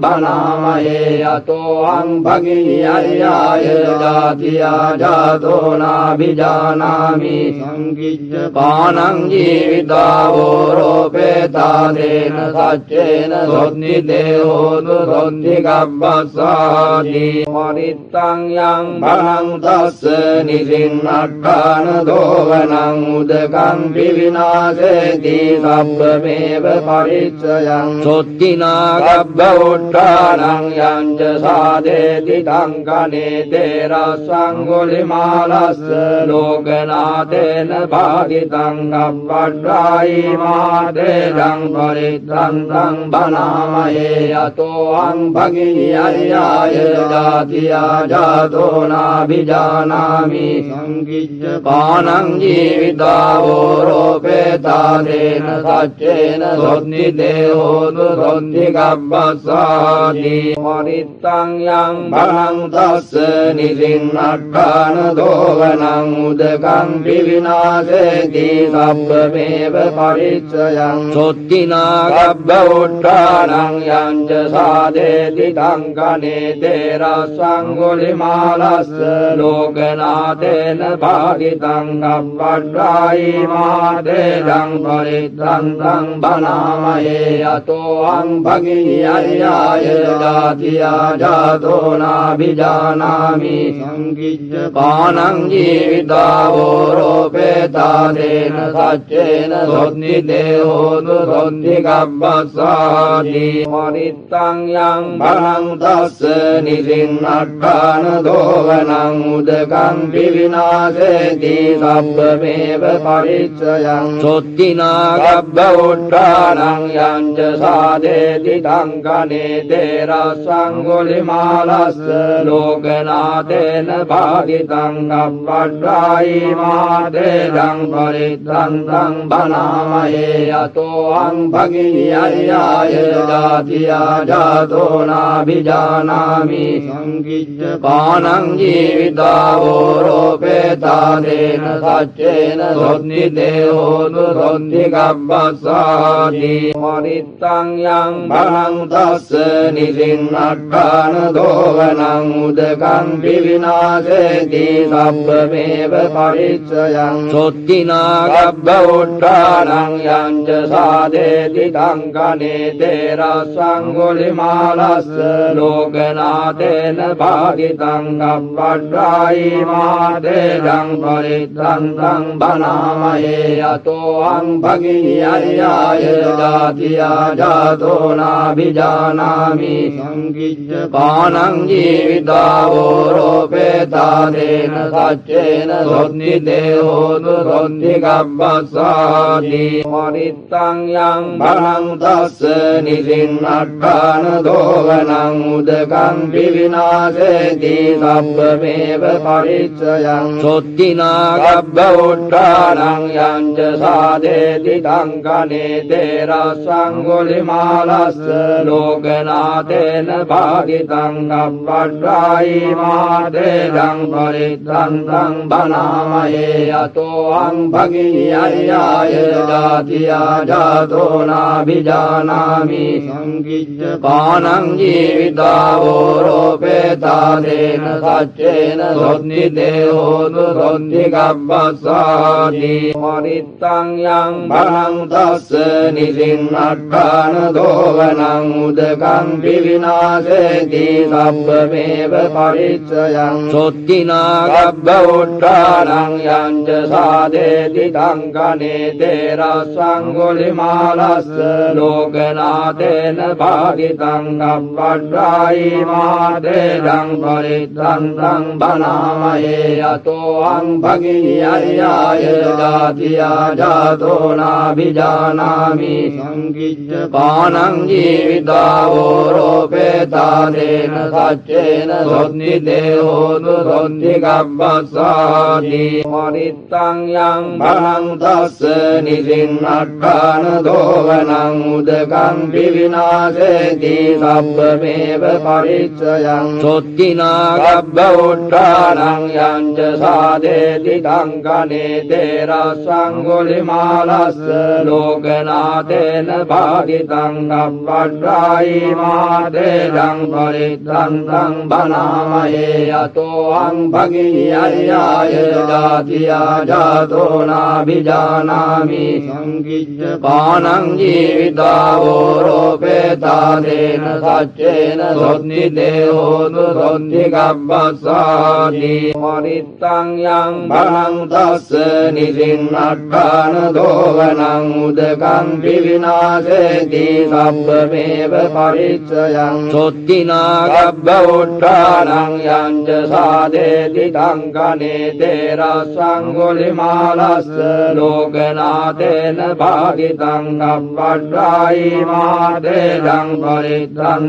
බනාමයේ යතෝ අං භගියය්‍යාය ජාතියා ජාතෝ නාභිජානාමි සංකිච්ඡ පානං ජීවිතාවෝ රෝපේතාදේන සච්චේන සොත්ති දේහෝතු සොත්ති ගබ්බස්සාති මරිත්තං යං බලං තස්ස නිසින්නට්ඨාන දෝවනං උදකං විවිනාශේති සබ්බමේව පරිච්ඡයං සොත්තිනා ගබ්බ උට්ඨානං යං ච සාදේති තංකනේ තේරස්සං ගුලිමාලස්ස ලෝකනාතේන භාගිතං ගබ්බට්ඨායි මාදේදං පරිත්තං බනාමයේ යතෝ අං භගිය්‍යාය ජාතියා ජාතෝ නාභිජානාමි සංකිච්ඡ පානං ජීවිතාවෝ රෝපේතාදේන සච්චේන සොත්ති දේහෝතු සොත්ති ගබ්බස්සාති මරිත්තං යං බලං තස්ස නිසින්නට්ඨාන දෝවනං උදකං විවිනාශේති සබ්බමේව පරිච්ඡයං සොත්තිනා ගබ්බ උට්ඨානං යං ච සාදේති තංකනේ තේරස්සං ගුලිමාලස්ස ලෝකනාතේන භාගිතං ගබ්බට්ඨායි මාදේදං පරිත්තං බනාමයේ යතෝ අං භගිය්‍යාය ජාතියා ජාතෝ නාභිජානාමි සංකිච්ඡ පානං ජීවිතාවෝ රෝපේතාදේන සච්චේන සොත්ති දේහෝතු සොත්ති ගබ්බස්සාති මරිත්තං යං බලං තස්ස නිසින්නට්ඨාන දෝවනං උදකං විවිනාශේති සබ්බමේව පරිච්ඡයං සොත්තිනා ගබ්බ උට්ඨානං යං ච සාදේති තංකනේ තේරස්සං ගුලිමාලස්ස ලෝකනාතේන භාගිතං ගබ්බට්ඨායි මාදේදං පරිත්තං බනාමයේ යතෝ අං භගිය්‍යාය ජාතියා ජාතෝ නාභිජානාමි සංකිච්ඡ පානං ජීවිතාවෝ රෝපේතාදේන සච්චේන සොත්ති දේහෝතු සොත්ති ගබ්බස්සාති මරිත්තං යං බලං තස්ස නිසින්නට්ඨාන දෝවනං උදකං විවිනාශේති සබ්බමේව පරිච්ඡයං සොත්තිනා ගබ්බ උට්ඨානං යං ච සාදේති තංකනේ තේරස්සං ගුලිමාලස්ස ලෝකනාතේන භාගිතං ගබ්බට්ඨායි මාදේදං පරිත්තං බනාමයේ යතෝ අං භගිය්‍යාය ජාතියා ජාතෝ නාභිජානාමි සංකිච්ඡ පානං ජීවිතාවෝ රෝපේතාදේන සච්චේන සොත්ති දේහෝතු සොත්ති ගබ්බස්සාති මරිත්තං යං බලං තස්ස නිසින්නට්ඨාන දෝවනං උදකං විවිනාශේති සබ්බමේව පරිච්ඡයං සොත්තිනා ගබ්බ උට්ඨානං යං ච සාදේති තංකනේ තේරස්සං ගුලිමාලස්ස ලෝකනාතේන භාගිතං ගබ්බට්ඨායි මාදේදං පරිත්තං බනාමයේ යතෝ අං භගිය්‍යාය ජාතියා ජාතෝ නාභිජානාමි සංකිච්ඡ පානං ජීවිතාවෝ රෝපේතාදේන සච්චේන සොත්ති දේහෝතු සොත්ති ගබ්බස්සාති මරිත්තං යං බලං තස්ස නිසින්නට්ඨාන දෝවනං උදකං විවිනාශේති සබ්බමේව පරිච්ඡයං සොත්තිනා ගබ්බ උට්ඨානං යං ච සාදේති තංකනේ තේරස්සං ගුලිමාලස්ස ලෝකනාතේන භාගිතං ගබ්බට්ඨායි මාදේදං පරිත්තං බනාමයේ යතෝ අං භගිය්‍යාය ජාතියා ජාතෝ නාභිජානාමි සංකිච්ඡපානං ජීවිතාවෝ රෝපේතාදේන සච්චේන සොත්ති දේහෝතු සොත්ති ගබ්බස්සාති මරිත්තං යං භරං තස්ස නිසින්නට්ඨාන දෝවනං උදකං විවිනාශේති සබ්බමේව පරිච්ඡයං සොත්තිනා ගබ්බ උට්ඨානං යං ච සාදේති කංකනේ තේරස්සං ගුලිමාලස්ස ලෝකනාතේන භාගිතං ගබ්බඩ්ඩායි මාතේජං පරිත්තං බනාමයේ යතෝ අං භගියය්‍යාය ජාතියා ජාතෝ නාභිජානාමි සංකිච්ඡපානං ජීවිතාවෝ රෝපේතාදේන සච්චේන සොත්ති දේහෝතු සොත්ති ගබ්බස්සාති මරිත්තං යං භරං තස්ස නිසින්නට්ඨාන දෝවනං උදකං විවිනාශේති සබ්බමේව පරිච්ඡයං සොත්තිනා ගබ්බ උට්ඨානං යං ච සාදේති කංකනේ තේරස්සං ගුලිමාලස්ස ලෝකනාතේන භාගිතං ගබ්බඩ්ඩායි මාතේජං පරිත්තං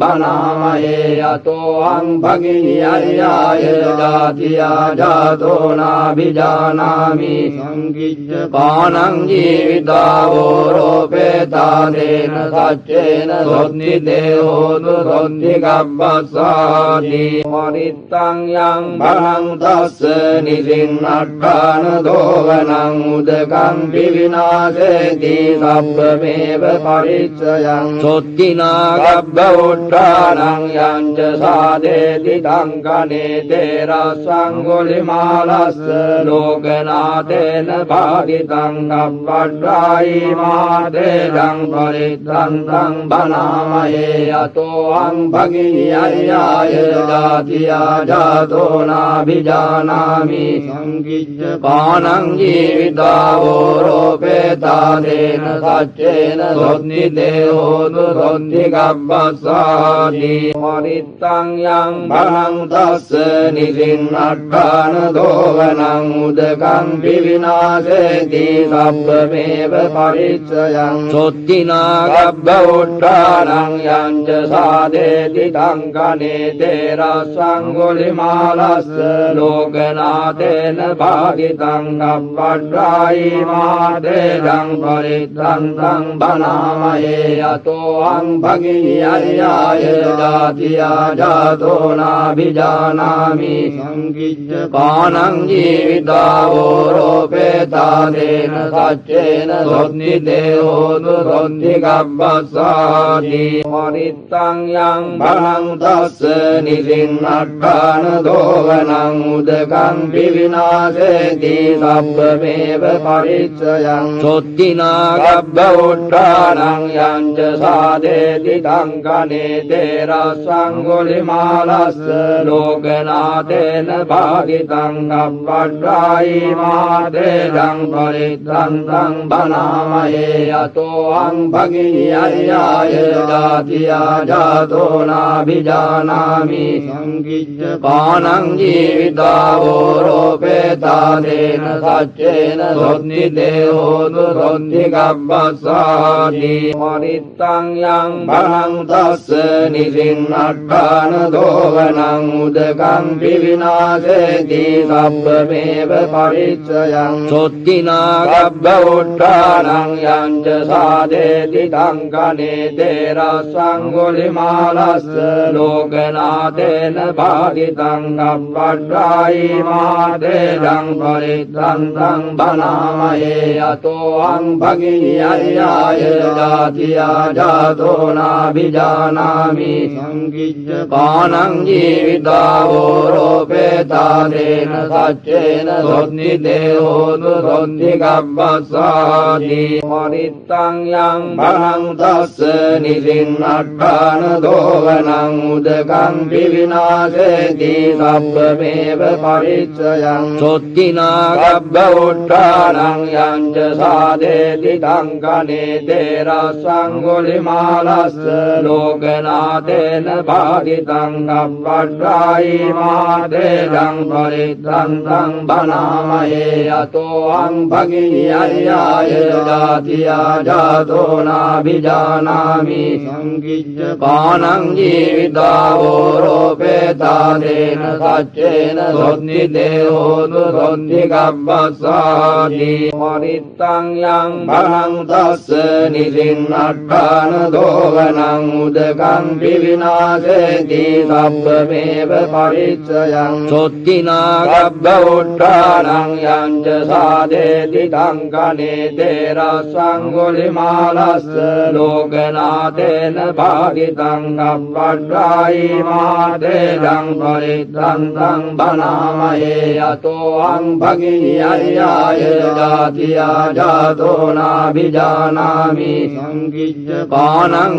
බනාමයේ යතෝ අං භගිය්‍යාය ජාතියා ජාතෝ නාභිජානාමි සංකිච්ඡපානං ජීවිතාවෝ රෝපේතාදේන සච්චේන සොත්ති දේහෝතු සොත්ති ගබ්බස්සාති මරිත්තං යං භරං තස්ස නිසින්නට්ඨාන දෝවනං උදකං විවිනාශේති සබ්බමේව පරිච්ඡයං සොත්තිනා ගබ්බ උට්ඨානං යං ච සාදේති කංකනේ තේරස්සං ගුලිමාලස්ස ලෝකනාතේන භාගිතං ගබ්බඩ්ඩායි මාතේජං පරිත්තං බනාමයේ යතෝ අං භගිය්‍යාය ජාතියා ජාතෝ නාභිජානාමි සංකිච්ඡපානං ජීවිතාවෝ රෝපේතාදේන සච්චේන සොත්ති දේහෝතු සොත්ති ගබ්බස්සාති මරිත්තං යං භරං තස්ස නිසින්නට්ඨාන දෝවනං උදකං විවිනාශේති සබ්බමේව පරිච්ඡයං සොත්තිනා ගබ්බ උට්ඨානං යං ච සාදේති කංකනේ තේරස්සං ගුලිමාලස්ස ලෝකනාතේන භාගිතං ගබ්බඩ්ඩායි මාතේජං පරිත්තං බනාමයේ යතෝ අං භගිය්‍යාය ජාතියා ජාතෝ නාභිජානාමි සංකිච්ඡපානං ජීවිතාවෝ රෝපේතාදේන සච්චේන සොත්ති දේහෝතු සොත්ති ගබ්බස්සාති මරිත්තං යං භරං තස්ස නිසින්නට්ඨාන දෝවනං උදකං විවිනාශේති සබ්බමේව පරිච්ඡයං සොත්තිනා ගබ්බ උට්ඨානං යං ච සාදේති කංකනේ තේරස්සං ගුලිමාලස්ස ලෝකනාතේන භාගිතං ගබ්බඩ්ඩායි මාතේජං පරිත්තං බනාමයේ යතෝ අං භගිය්‍යාය ජාතියා ජාතෝ නාභිජානාමි සංකිච්ඡපානං ජීවිතාවෝ රෝපේතාදේන සච්චේන සොත්ති දේහෝතු සොත්ති ගබ්බස්සාති මරිත්තං යං භරං තස්ස නිසින්නට්ඨාන දෝවනං උදකං විවිනාශේති සබ්බමේව පරිච්ඡයං සොත්තිනා ගබ්බ උට්ඨානං යං ච සාදේති කංකනේ තේරස්සං ගුලිමාලස්ස ලෝකනාතේන භාගිතං ගබ්බඩ්ඩායි මාතේජං පරිත්තං බනාමයේ යතෝ අං භගිය්‍යාය ජාතියා ජාතෝ නාභිජානාමි සංකිච්ඡපානං ජීවිතාවෝ රෝපේතාදේන සච්චේන සොත්ති දේහෝතු සොත්ති ගබ්බස්සාති මරිත්තං යං භරං තස්ස නිසින්නට්ඨාන දෝවනං උදකං විවිනාශේති සබ්බමේව පරිච්ඡයං සොත්තිනා ගබ්බ උට්ඨානං යං ච සාදේති කංකනේ තේරස්සං ගුලිමාලස්ස ලෝකනාතේන භාගිතං ගබ්බඩ්ඩායි මාතේජං පරිත්තං බනාමයේ यतोऽहं भगिन्यर्याय जातिया जातो नाभिजानामि संकिच्च पानं जीवितावोरोपेतादेन सच्चेन सोऽन्निदेहो दुरोन्निगब्बस्सादि मरित्तं यं भरं तस्य निसिन्नट्ठान दोवनं उदकं विविनाशेति सब्बमेव परिचयं सोत्तिना गब्ब उट्टानं यं च साधेति कङ्कणेते रसङ्गुलिमालस्य लोकनाथेन भागितं गब्बट्टायि मादेदं परित्रन्तं बनामहे यतोऽहं भगिन्यर्याय जातिया जातो नाभिजानामि संकिच्च पानं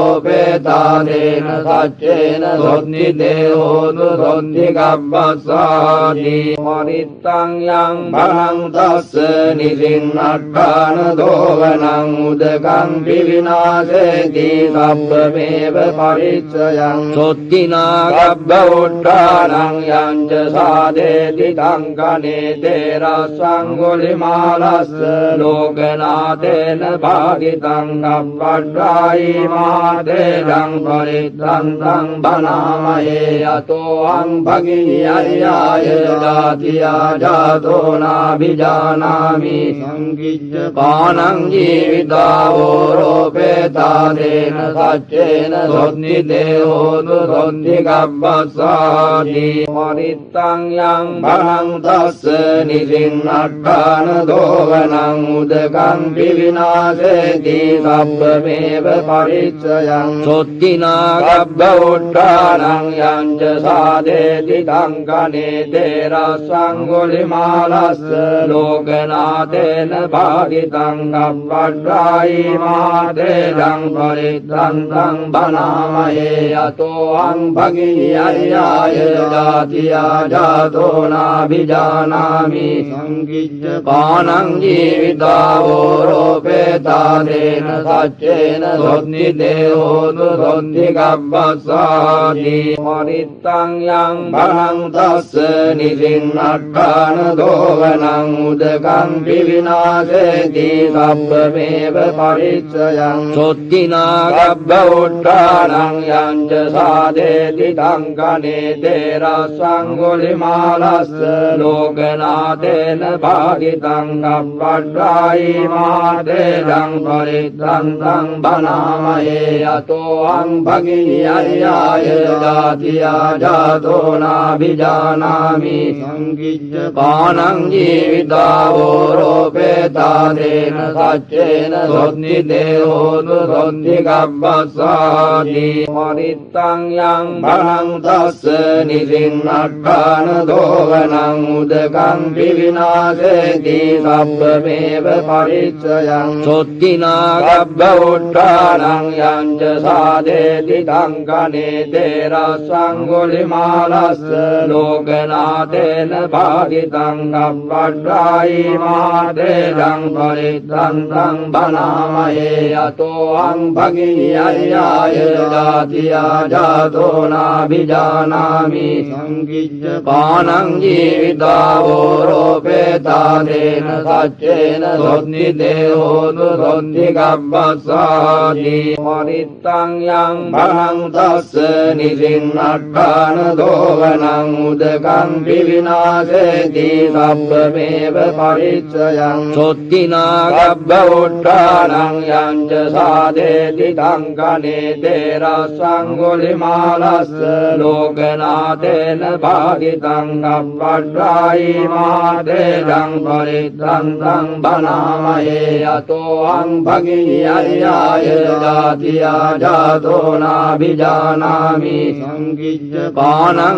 जीवितावोरोपेतादेन सच्चेन सोऽन्निदेहो दुरोन्निगब्बस्सादि मरित्तं यं भरं तस्य निसिन्नट्ठान दोवनं उदकं विविनाशेति सब्बमेव परिचयं सोत्तिना गब्ब उट्टानं यं च साधेति कङ्कणेते रसङ्गुलिमालस्य लोकनाथेन भागितं गब्बट्टायि मादेदं परित्रन्तं बनामहे यतोऽहं भगिन्यर्याय जातिया जातो नाभिजानामि संकिच्च पानं जीवितावोरोपेतादेन सच्चेन सोऽन्निदेहो दुरोन्निगब्बस्सादि मरित्तं यं भरं तस्य निसिन्नट्ठान दोवनं उदकं विविनाशेति सब्बमेव परिचयं सोत्तिना गब्ब उट्टानं यं च साधेति कङ्कणेते रसङ्गुलिमालस्य लोकनाथेन भागितं गब्बट्टायि मादेदं परित्रन्तं बनामहे यतोऽहं भगिन्यर्याय जातिया जातो नाभिजानामि संकिच्च पानं जीवितावोरोपेतादेन सच्चेन सोऽन्निदेहो दुरोन्निगब्बस्सादि मरित्तं यं भरं तस्य निसिन्नट्ठान दोवनं उदकं विविनाशेति सब्बमेव परिचयं सोत्तिना गब्ब उट्टानं यं च साधेति कङ्कणेते रसङ्गुलिमालस्य लोकनाथेन भागितं गब्बट्टायि मादेदं परित्रन्तं बनामहे यतोऽहं भगिन्यर्याय जातिया जातो नाभिजानामि संकिच्च पानं जीवितावोरोपेतादेन सच्चेन सोऽन्निदेहो दुरोन्निगब्बस्सादि मरित्तं यं भरं तस्य निसिन्नट्ठान दोवनं उदकं विविनाशेति सब्बमेव परिचयं सोत्तिना गब्ब उट्टानं यं च साधेति कङ्कणेते रसङ्गुलिमालस्य लोकनाथेन भागितं गब्बट्टायि मादेदं परित्रन्तं बनामहे यतोऽहं भगिन्यर्याय जातिया जातो नाभिजानामि संकिच्च पानं जीवितावोरोपेतादेन सच्चेन सोऽन्निदेहो दुरोन्निगब्बस्सादि मरित्तं यं भरं तस्य निसिन्नट्ठान दोवनं उदकं विविनाशेति सब्बमेव परिचयं सोत्तिना गब्ब उट्टानं यं च साधेति कङ्कणेते रसङ्गुलिमालस्य लोकनाथेन भागितं गब्बट्टायि मादेदं परित्रन्तं बनामहे यतोऽहं भगिन्यर्याय जातिया जातो नाभिजानामि संकिच्च पानं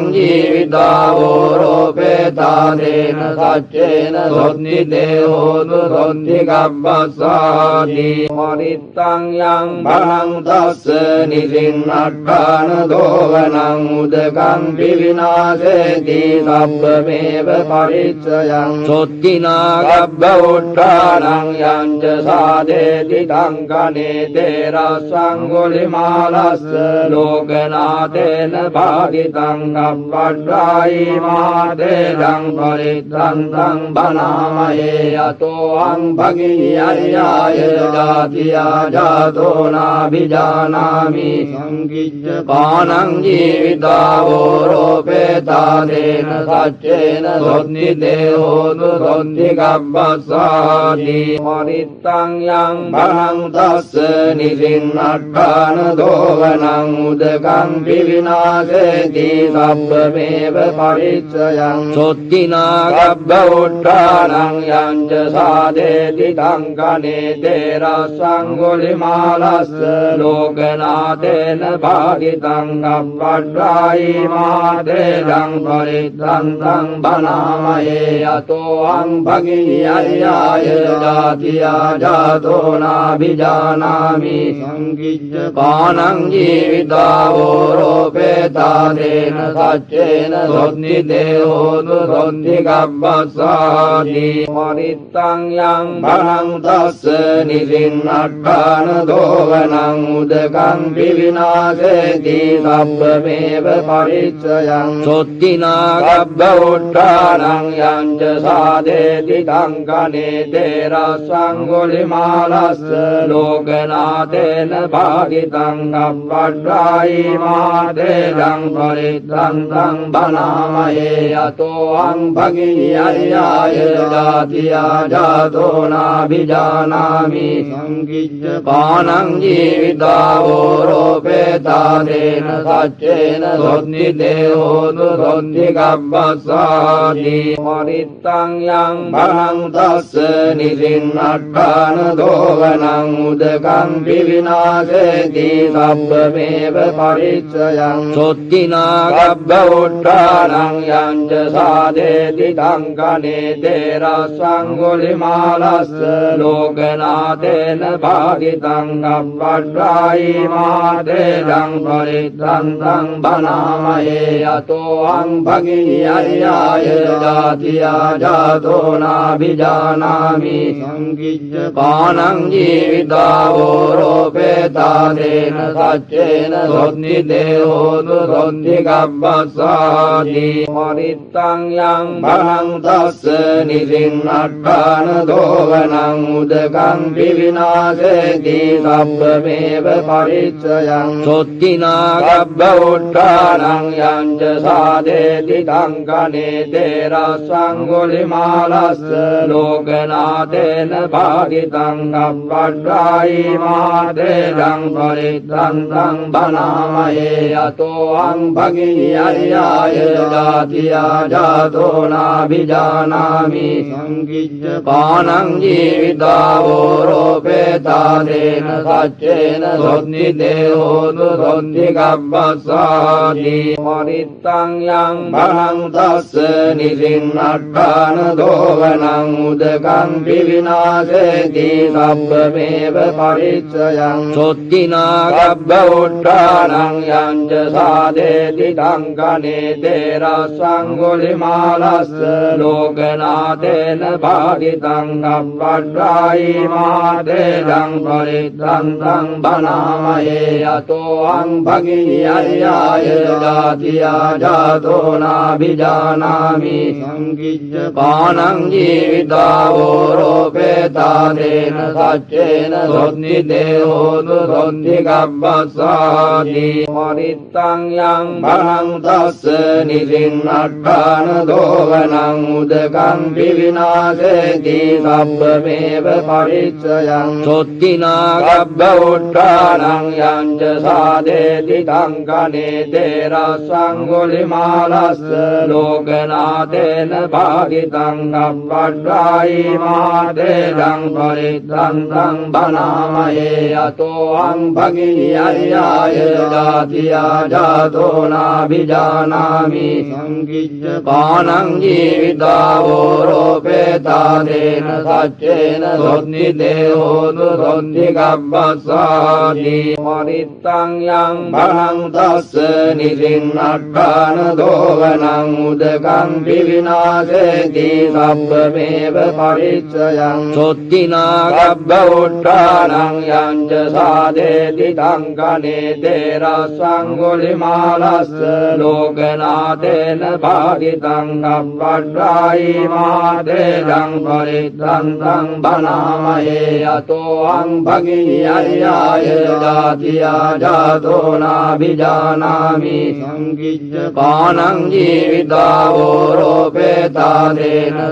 जीवितावोरोपेतादेन सच्चेन सोऽन्निदेहो दुरोन्निगब्बस्सादि मरित्तं यं भरं तस्य निसिन्नट्ठान दोवनं उदकं विविनाशेति सब्बमेव परिचयं सोत्तिना गब्ब उट्टानं यं च साधेति कङ्कणेते रसङ्गुलिमालस्य लोकनाथेन भागितं गब्बट्टायि मादे මාදේදං පරිත්තන්තං බනාමයේ යතෝහං භගියරියාය ජාතියා ජාතෝ නාභිජානාමි සංකිච්ඡ පානං ජීවිතාවෝ රෝපේතාදේන සච්චේන සොත්ති දේහෝතු සොත්ති ගබ්බස්සාති පරිත්තං යං භරං තස්ස නිසින්නට්ඨාන දෝවනං උදකං පිවිනාසේති සබ්බමේව පරිච්ඡයං සොත්තිනා ගබ්බ උට්ඨානං යංච සාදේති තංකනේ තේරස්සං ගොලිමාලස්ස ලෝකනාතේන භාගිතං ගබ්බඩ්ඩායි මාදේදං පරිත්තන්තං බනාමයේ යතෝහං භගියරියාය ජාතියා ජාතෝ නාභිජානාමි සංකිච්ඡ පානං ජීවිතාවෝ රෝපේතාදේන සච්චේන සොත්ති දේහෝතු සොත්ති ගබ්බස්සාති පරිත්තං යං භරං තස්ස නිසින්නට්ඨාන දෝවනං උදකං පිවිනාසේති සබ්බමේව පරිච්ඡයං සොත්තිනා ගබ්බ උට්ඨානං යංච සාදේති තංකනේ තේරස්සං ගොලිමාලස්ස ලෝකනාතේන භාගිතං ගබ්බඩ්ඩායි මාදේදං පරිත්තන්තං බනාමයේ යතෝහං භගියරියාය ජාතියා ජාතෝ නාභිජානාමි සංකිච්ඡ පානං ජීවිතාවෝ රෝපේතාදේන සච්චේන සොත්ති දේහෝතු සොත්ති ගබ්බස්සාති පරිත්තං යං භරං තස්ස නිසින්නට්ඨාන දෝවනං උදකං පිවිනාසේති සබ්බමේව පරිච්ඡයං සොත්තිනා ගබ්බ උට්ඨානං යංච සාදේති තංකනේ තේරස්සං ගොලිමාලස්ස ලෝකනාතේන භාගිතං ගබ්බඩ්ඩායි මාදේදං පරිත්තන්තං බනාමයේ යතෝහං භගියරියාය ජාතියා ජාතෝ නාභිජානාමි සංකිච්ඡ පානං ජීවිතාවෝ රෝපේතාදේන සච්චේන සොත්ති දේහෝතු සොත්ති ගබ්බස්සාති පරිත්තං යං භරං තස්ස නිසින්නට්ඨාන දෝවනං උදකං පිවිනාසේති සබ්බමේව පරිච්ඡයං සොත්තිනා ගබ්බ උට්ඨානං යංච සාදේති තංකනේ තේරස්සං ගොලිමාලස්ස ලෝකනාතේන භාගිතං ගබ්බඩ්ඩායි මාදේදං පරිත්තන්තං බනාමයේ යතෝහං භගියරියාය ජාතියා ජාතෝ නාභිජානාමි සංකිච්ඡ පානං ජීවිතාවෝ රෝපේතාදේන සච්චේන සොත්ති දේහෝතු සොත්ති ගබ්බස්සාති පරිත්තං යං භරං තස්ස නිසින්නට්ඨාන දෝවනං උදකං පිවිනාසේති සබ්බමේව පරිච්ඡයං සොත්තිනා ගබ්බ උට්ඨානං යංච සාදේති තංකනේ තේරස්සං ගොලිමාලස්ස ලෝකනාතේන භාගිතං ගබ්බඩ්ඩායි මාදේදං පරිත්තන්තං බනාමයේ යතෝහං භගියරියාය ජාතියා ජාතෝ නාභිජානාමි සංකිච්ඡ පානං ජීවිතාවෝ රෝපේතාදේන සච්චේන සොත්ති දේහෝතු සොත්ති ගබ්බස්සාති පරිත්තං යං භරං තස්ස නිසින්නට්ඨාන දෝවනං උදකං පිවිනාසේති සබ්බමේව පරිච්ඡයං සොත්තිනා ගබ්බ උට්ඨානං යංච සාදේති තංකනේ තේරස්සං ගොලිමාලස්ස ලෝකනාතේන භාගිතං ගබ්බඩ්ඩායි මාදේදං පරිත්තන්තං බනාමයේ යතෝහං භගියරියාය ජාතියා ජාතෝ නාභිජානාමි සංකිච්ඡ පානං ජීවිතාවෝ රෝපේතාදේන සච්චේන සොත්ති දේහෝතු සොත්ති ගබ්බස්සාති පරිත්තං යං භරං තස්ස නිසින්නට්ඨාන දෝවනං උදකං පිවිනාසේති සබ්බමේව පරිච්ඡයං සොත්තිනා ගබ්බ උට්ඨානං යංච සා सादेति टङ्कने ते रस्वङ्गुलिमालस्य लोकनाथेन भागितं कपट्टायि मातेजं परित्रन्तं बनामहे अतोऽहं भगिर्याय जातिया जातो नाभिजानामि संकिज्य पानं जीवितावोरोपेतादेन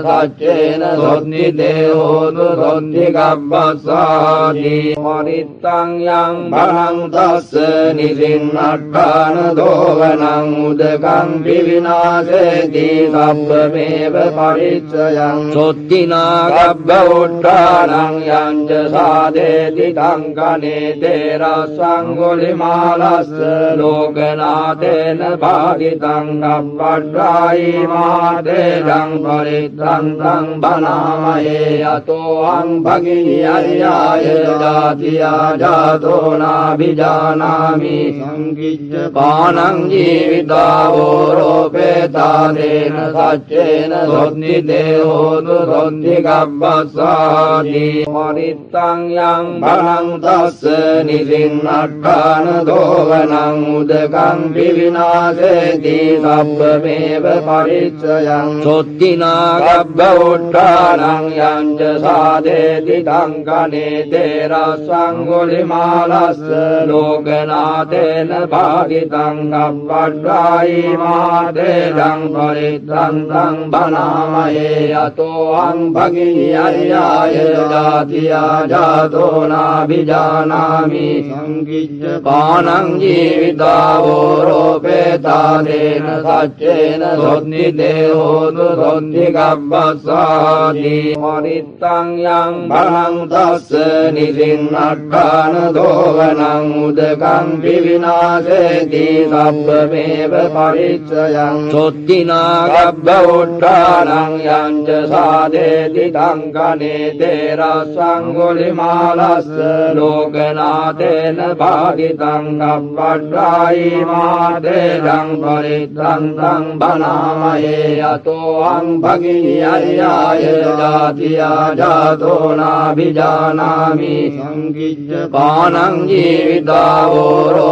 सच्चेन सोन्निदेहोतु सोन्निगब्बस्सादि परित्तं यं भणं तस्य निसिन्नट्टान दोवनं उदकं विविनाशेति सब्बमेव परिचयं सोत्तिना गब्ब उत्थानं यं च सादेति टङ्कने ते रस्वङ्गुलिमालस्य लोकनाथेन भागितं कपट्टायि मातेजं परित्रन्तं बनामहे अतोऽहं भगिर्याय जातिया जातो नाभिजानामि संकिज्य पानं जीवितावोरोपेतादेन सच्चेन सोन्निदेहोतु सोन्निगब्बस्सादि परित्तं यं भणं तस्य निसिन्नट्टान दोवनं उदकं विविनाशेति सब्बमेव परिचयं सोत्तिना गब्ब उत्थानं यं च सादेति टङ्कने ते रस्वङ्गुलिमालस्य लोकनाथेन भागितं कपट्टायि मातेजं परित्रन्तं बनामहे अतोऽहं भगिर्याय जातिया जातो नाभिजानामि संकिज्य पानं जीवितावोरोपेतादेन सच्चेन सोन्निदेहोतु सोन्निगब्बस्सादि परित्तं यं भणं तस्य निसिन्नट्टान दोवनं उदकं विविनाशेति सब्बमेव परिचयं सोत्तिना गब्ब उत्थानं यं च सादेति टङ्कने ते रस्वङ्गुलिमालस्य लोकनाथेन भागितं कपट्टायि मातेजं परित्रन्तं बनामहे अतोऽहं भगिर्याय जातिया जातो नाभिजानामि संकिज्य पानं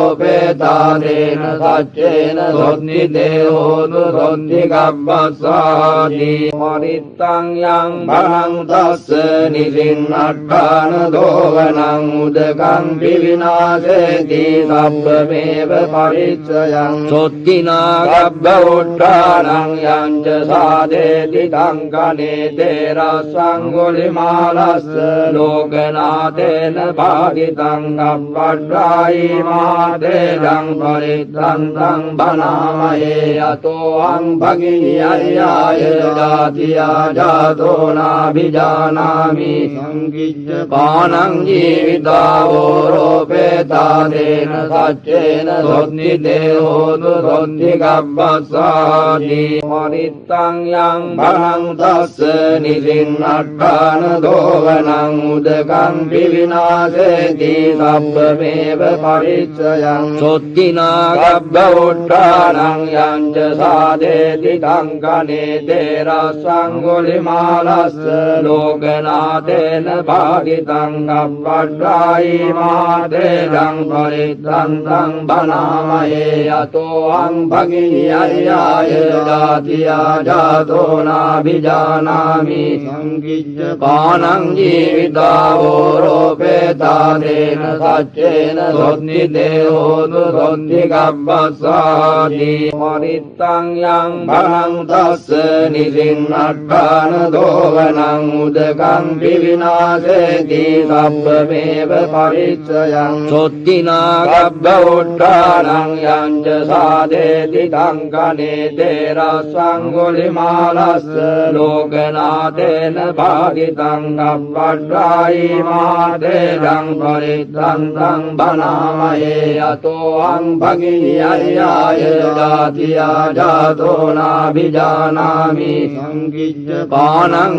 जीवितावोरोपेतादेन सच्चेन सोन्निदेहोतु सोन्निगब्बस्सादि परित्तं यं भणं तस्य निसिन्नट्टान दोवनं उदकं विविनाशेति सब्बमेव परिचयं सोत्तिना गब्ब उत्थानं यं च सादेति टङ्कने ते रस्वङ्गुलिमालस्य लोकनाथेन भागितं कपट्टायि मातेजं परित्रन्तं बनामहे अतोऽहं भगिर्याय जातिया जातो नाभिजानामि संकिज्य पानं जीवितावोरोपेतादेन सच्चेन सोन्निदेहोतु सोन्निगब्बस्सादि परित्तं यं भणं तस्य निसिन्नट्टान दोवनं उदकं विविनाशेति सब्बमेव परिचयं सोत्तिना गब्ब उत्थानं यं च सादेति टङ्कने ते रस्वङ्गुलिमालस्य लोकनाथेन भागितं कपट्टायि मातेजं परित्रन्तं बनामहे अतोऽहं भगिर्याय जातिया जातो नाभिजानामि संकिज्य पानं जीवितावोरोपेतादेन सच्चेन सोन्निदेहोतु सोन्निगब्बस्सादि परित्तं यं भणं तस्य निसिन्नट्टान दोवनं उदकं विविनाशेति सब्बमेव परिचयं सोत्तिना गब्ब उत्थानं यं च सादेति टङ्कने ते रस्वङ्गुलिमालस्य लोकनाथेन भागितं कपट्टायि मातेजं परित्रन्तं बनामहे अतोऽहं भगिर्याय जातिया जातो नाभिजानामि संकिज्य पानं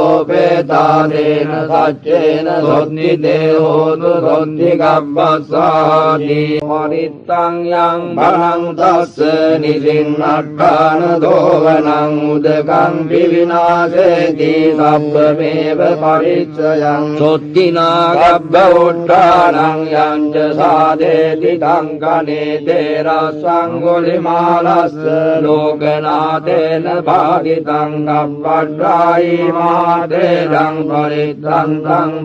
जीवितावोरोपेतादेन सच्चेन सोन्निदेहोतु සොන්ති ගබ්බස්සාති වරිත්තං යං බලං තස්ස නිසින්නට්ඨාන දෝවනං උදකං විවිනාශේති සබ්බමේව පරිච්ඡයං සොත්තිනා ගබ්බ උට්ඨානං යං ච සාදේති තංකනේ තේරස්සං ගොලිමාලස්ස ලෝකනාතේන භාගිතං ගබ්බඩ්ඩායි මාතේදං පරිත්තං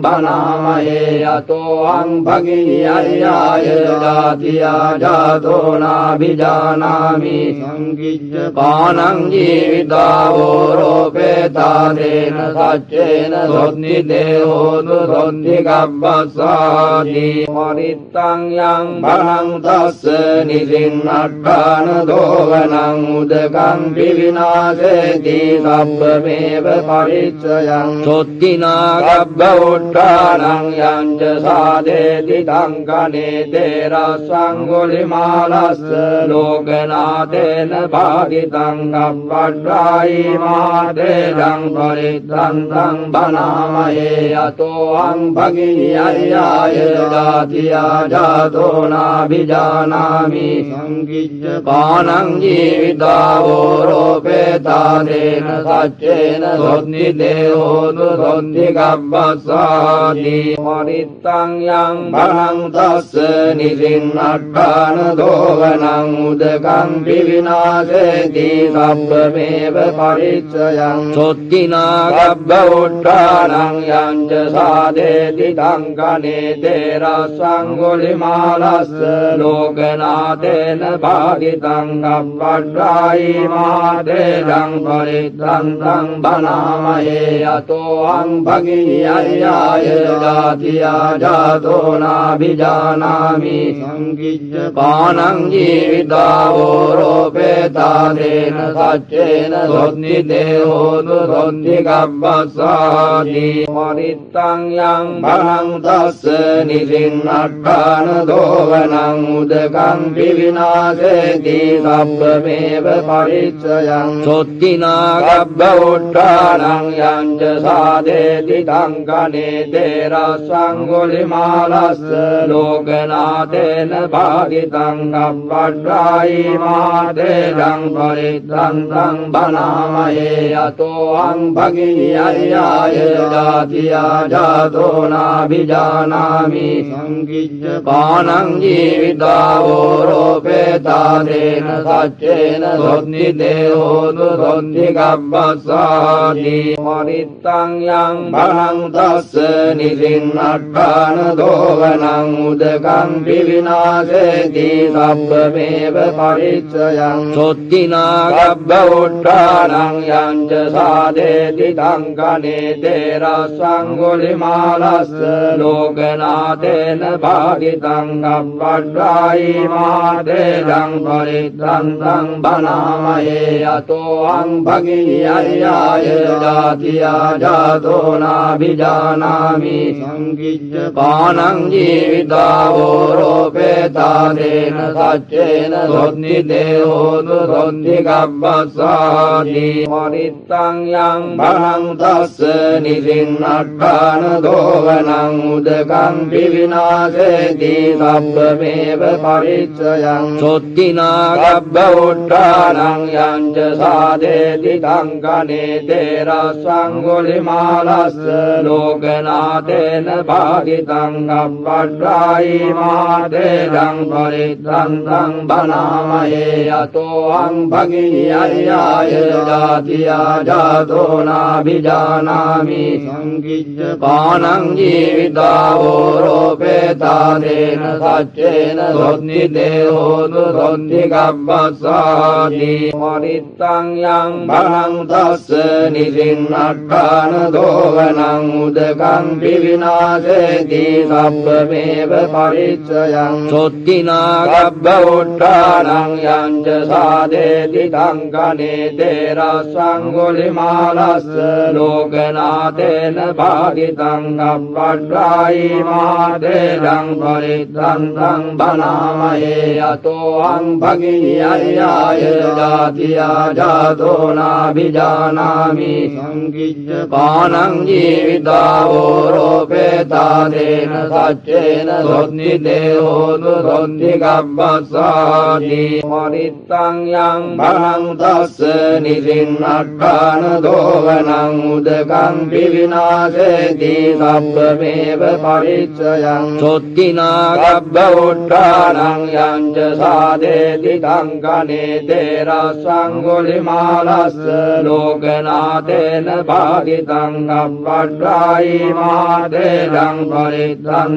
බනාමයේ යතෝ අං භගියය්‍යාය ජාතියා ජාතෝ නාභිජානාමි සංකිච්ඡ පානං ජීවිතාවෝ රෝපේතාදේන සච්චේන සොත්ති දේහෝතු සොත්ති ගබ්බස්සාති වරිත්තං යං බලං තස්ස නිසින්නට්ඨාන දෝවනං උදකං විවිනාශේති සබ්බමේව පරිච්ඡයං සොත්තිනා ගබ්බ උට්ඨානං යං ච සාදේති තංකනේ තේරස්සං ගොලිමාලස්ස ලෝකනාතේන භාගිතං ගබ්බඩ්ඩායි මාතේදං පරිත්තං බනාමයේ යතෝ අං භගිය්‍යාය ජාතියා ජාතෝ නාභිජානාමි සංකිච්ඡ පානං ජීවිතාවෝ රෝපේතාදේන සච්චේන සොත්ති දේහෝතු සොත්ති ගබ්බස්සාති වරිත්තං යං බලං තස්ස නිසින්නට්ඨාන දෝවනං උදකං විවිනාශේති සබ්බමේව පරිච්ඡයං සොත්තිනා ගබ්බ උට්ඨානං යං ච සාදේති තංකනේ තේරස්සං ගොලිමාලස්ස ලෝකනාතේන භාගිතං ගබ්බඩ්ඩායි මාතේදං පරිත්තං බනාමයේ යතෝ අං භගිය්‍යාය ජාතියා ජාතෝ නාභිජානාමි සංකිච්ඡ පානං ජීවිතාවෝ රෝපේතාදේන සච්චේන සොත්ති දේහෝතු සොත්ති ගබ්බස්සාති වරිත්තං යං බලං තස්ස නිසින්නට්ඨාන දෝවනං උදකං විවිනාශේති සබ්බමේව පරිච්ඡයං සොත්තිනා ගබ්බ උට්ඨානං යං ච සාදේති තංකනේ තේරස්සං ගොලිමාලස්ස ලෝකනාතේන භාගිතං ගබ්බඩ්ඩායි මාතේදං පරිත්තං බනාමයේ යතෝ අං භගිය්‍යාය ජාතියා ජාතෝ නාභිජානාමි සංකිච්ඡ පානං ජීවිතාවෝ රෝපේතාදේන සච්චේන සොත්ති දේහෝතු සොත්ති ගබ්බස්සාති වරිත්තං යං බලං තස්ස නිසින්නට්ඨාන දෝවනං උදකං විවිනාශේති සබ්බමේව පරිච්ඡයං සොත්තිනා ගබ්බ උට්ඨානං යං ච සාදේති තංකනේ තේරස්සං ගොලිමාලස්ස ලෝකනාතේන භාගිතං ගබ්බඩ්ඩායි මාතේදං පරිත්තං බනාමයේ යතෝ අං භගිය්‍යාය ජාතියා ජාතෝ නාභිජානාමි සංකිච්ඡ පානං ජීවිතාවෝ රෝපේතාදේන සච්චේන සොත්ති දේහෝතු සොත්ති ගබ්බස්සාති වරිත්තං යං බලං තස්ස නිසින්නට්ඨාන දෝවනං උදකං විවිනාශේති සබ්බමේව පරිච්ඡයං සොත්තිනා ගබ්බ උට්ඨානං යං ච සාදේති තංකනේ තේරස්සං ගොලිමාලස්ස ලෝකනාතේන භාගිතං ගබ්බඩ්ඩායි මාතේදං පරිත්තං බනාමයේ යතෝ අං භගිය්‍යාය ජාතියා ජාතෝ නාභිජානාමි සංකිච්ඡ පානං ජීවිතාවෝ රෝපේතාදේන සච්චේන සොත්ති දේහෝතු සොත්ති ගබ්බස්සාති වරිත්තං යං බලං තස්ස නිසින්නට්ඨාන දෝවනං උදකං විවිනාශේති සබ්බමේව පරිච්ඡයං සොත්තිනා ගබ්බ උට්ඨානං යං ච සාදේති තංකනේ තේරස්සං ගොලිමාලස්ස ලෝකනාතේන භාගිතං ගබ්බඩ්ඩායි මාතේදං දං පරිත්තං බනාමයේ යතෝං භගිනියයාය ජාතියා ජාතෝ නාභිජානාමි සංකිච්ඡ පානං ජීවිතාවෝ රෝපේතාදේන සච්චේන සොත්ති දේහෝතු සොත්ති ගබ්බස්සාති පරිත්තං යං භරං තස්ස නිසින්නට්ඨාන දෝවනං උදකං විවිනාශේති සබ්බමේව පරිච්ඡයං සොත්තිනා ගබ්බ උට්ඨානං යං ච සාදේති කංකනේ තේරස්සං ගුලිමාලස්ස ලෝකනාතේන භාගිතං කප්පඩ්ඩායි මාදේදං පරිත්තං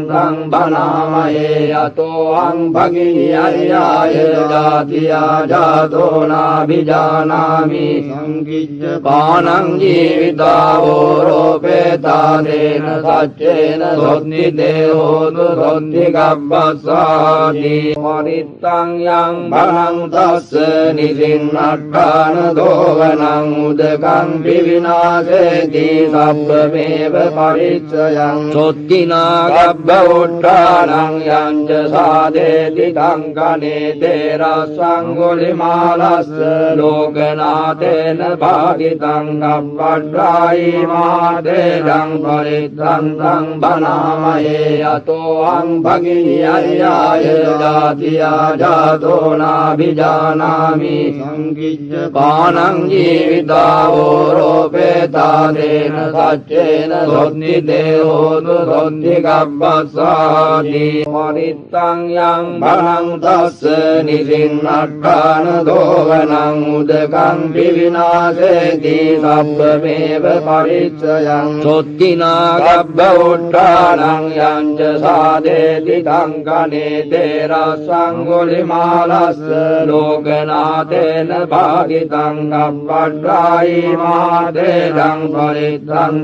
බනාමයේ යතෝං භගිනියයාය ජාතියා ජාතෝ නාභිජානාමි සංකිච්ඡ පානං ජීවිතාවෝ රෝපේතාදේන සච්චේන සොත්ති දේහෝතු සොත්ති ගබ්බස්සාති පරිත්තං යං භරං තස්ස නිසින්නට්ඨාන දෝවනං උදකං විවිනාශේති සබ්බමේව පරිච්ඡයං සොත්තිනා ගබ්බ උට්ඨානං යං ච සාදේති කංකනේ තේරස්සං ගුලිමාලස්ස ලෝකනාතේන භාගිතං කප්පඩ්ඩායි මාදේදං පරිත්තං බනාමයේ යතෝං භගිනියයාය ජාතියා ජාතෝ නාභිජානාමි සංකිච්ඡ පානං ජීවිතාවෝ රෝපේතාදේන සච්චේන සොත්ති දේහෝතු සොත්ති ගබ්බස්සාති පරිත්තං යං භරං තස්ස නිසින්නට්ඨාන දෝවනං උදකං විවිනාශේති සබ්බමේව පරිච්ඡයං සොත්තිනා ගබ්බ උට්ඨානං යං ච සාදේති කංකනේ තේරස්සං ගුලිමාලස්ස ලෝකනාතේන භාගිතං කප්පඩ්ඩායි මාදේදං පරිත්තං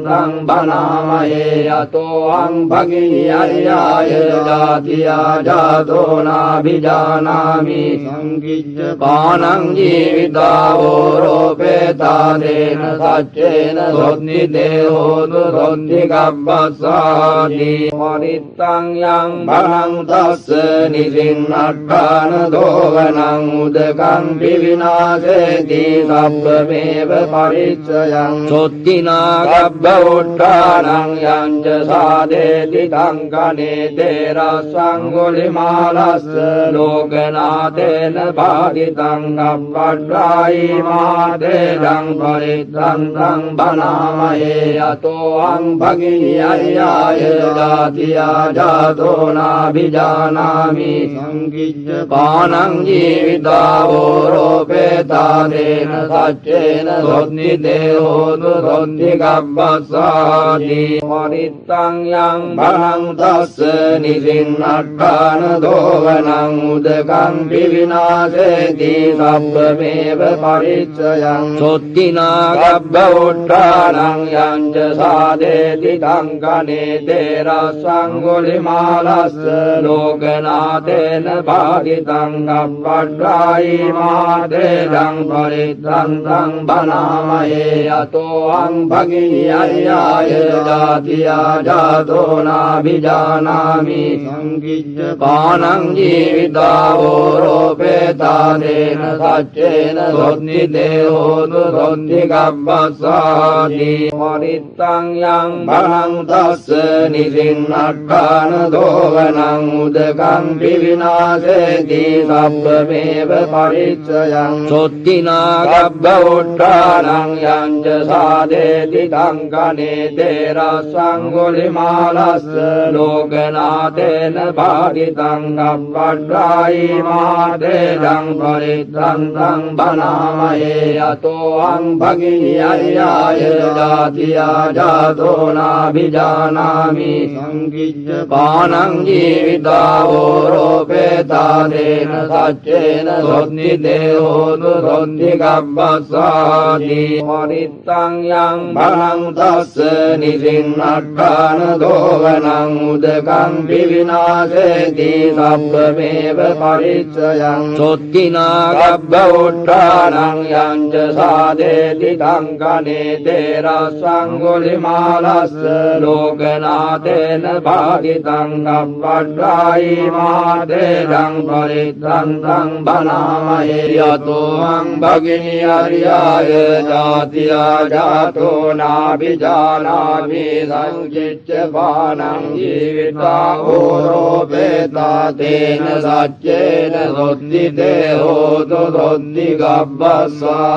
බනාමයේ යතෝං භගිනියයාය ජාතියා ජාතෝ නාභිජානාමි සංකිච්ඡ පානං ජීවිතාවෝ රෝපේතාදේන සච්චේන සොත්ති දේහෝතු සොත්ති ගබ්බස්සාති පරිත්තං යං භරං තස්ස නිසින්නට්ඨාන දෝවනං උදකං විවිනාශේති සබ්බමේව පරිච්ඡයං සොත්තිනා ගබ්බ උට්ඨානං යං ච සාදේති කංකනේ තේරස්සං ගුලිමාලස්ස ලෝකනාතේන භාගිතං කප්පඩ්ඩායි මාදේදං පරිත්තං බනාමයේ යතෝං භගිනියයාය ජාතියා ජාතෝ නාභිජානාමි සංකිච්ඡ පානං ජීවිතාවෝ රෝපේතාදේන සච්චේන සොත්ති දේහෝතු සොත්ති ගබ්බස්සාති පරිත්තං යං භරං තස්ස නිසින්නට්ඨාන දෝවනං උදකං විවිනාශේති සබ්බමේව පරිච්ඡයං සොත්තිනා ගබ්බ උට්ඨානං යං ච සාදේති කංකනේ තේරස්සං ගුලිමාලස්ස ලෝකනාතේන භාගිතං කප්පඩ්ඩායි මාදේදං පරිත්තං බනාමයේ යතෝං භගිනියයාය ජාතියා ජාතෝ නාභිජානාමි සංකිච්ඡ පානං ජීවිතාවෝ රෝපේතාදේන සච්චේන සොත්ති දේහෝතු සොත්ති ගබ්බස්සාති පරිත්තං යං භරං තස්ස නිසින්නට්ඨාන දෝවනං උදකං විවිනාශේති සබ්බමේව පරිච්ඡයං සොත්තිනා ගබ්බ උට්ඨානං යං ච සාදේති කංකනේ තේරස්සං ගුලිමාලස්ස ලෝකනාතේන භාගිතං කප්පඩ්ඩායි මාදේදං පරිත්තං බනාමයේ යතෝං භගිනියයාය ජාතියා ජාතෝ නාභිජානාමි සංකිච්ඡ පානං ජීවිතාවෝ රෝපේතාදේන සච්චේන සොත්ති දේහෝතු සොත්ති ගබ්බස්සාති පරිත්තං යං භරං තස්ස නිසින්නට්ඨාන දෝවනං උදකං විවිනාශේති සබ්බමේව පරිච්ඡයං සොත්තිනා ගබ්බ උට්ඨානං යං ච සාදේති කංකනේ තේරස්සං ගුලිමාලස්ස ලෝකනාතේන භාගිතං තං කප්පට්ඨායි මහතේරං පරිත්තං බලාමහේ යතෝං භගිනී අරියාය ජාතියා ජාතෝ නාබිජානාමි සංකිච්ඡ පානං ජීවිතා ඕරෝපේතා තේන සච්චේන සොද්දිතේ හෝතු සොද්දි ගබ්බස්සා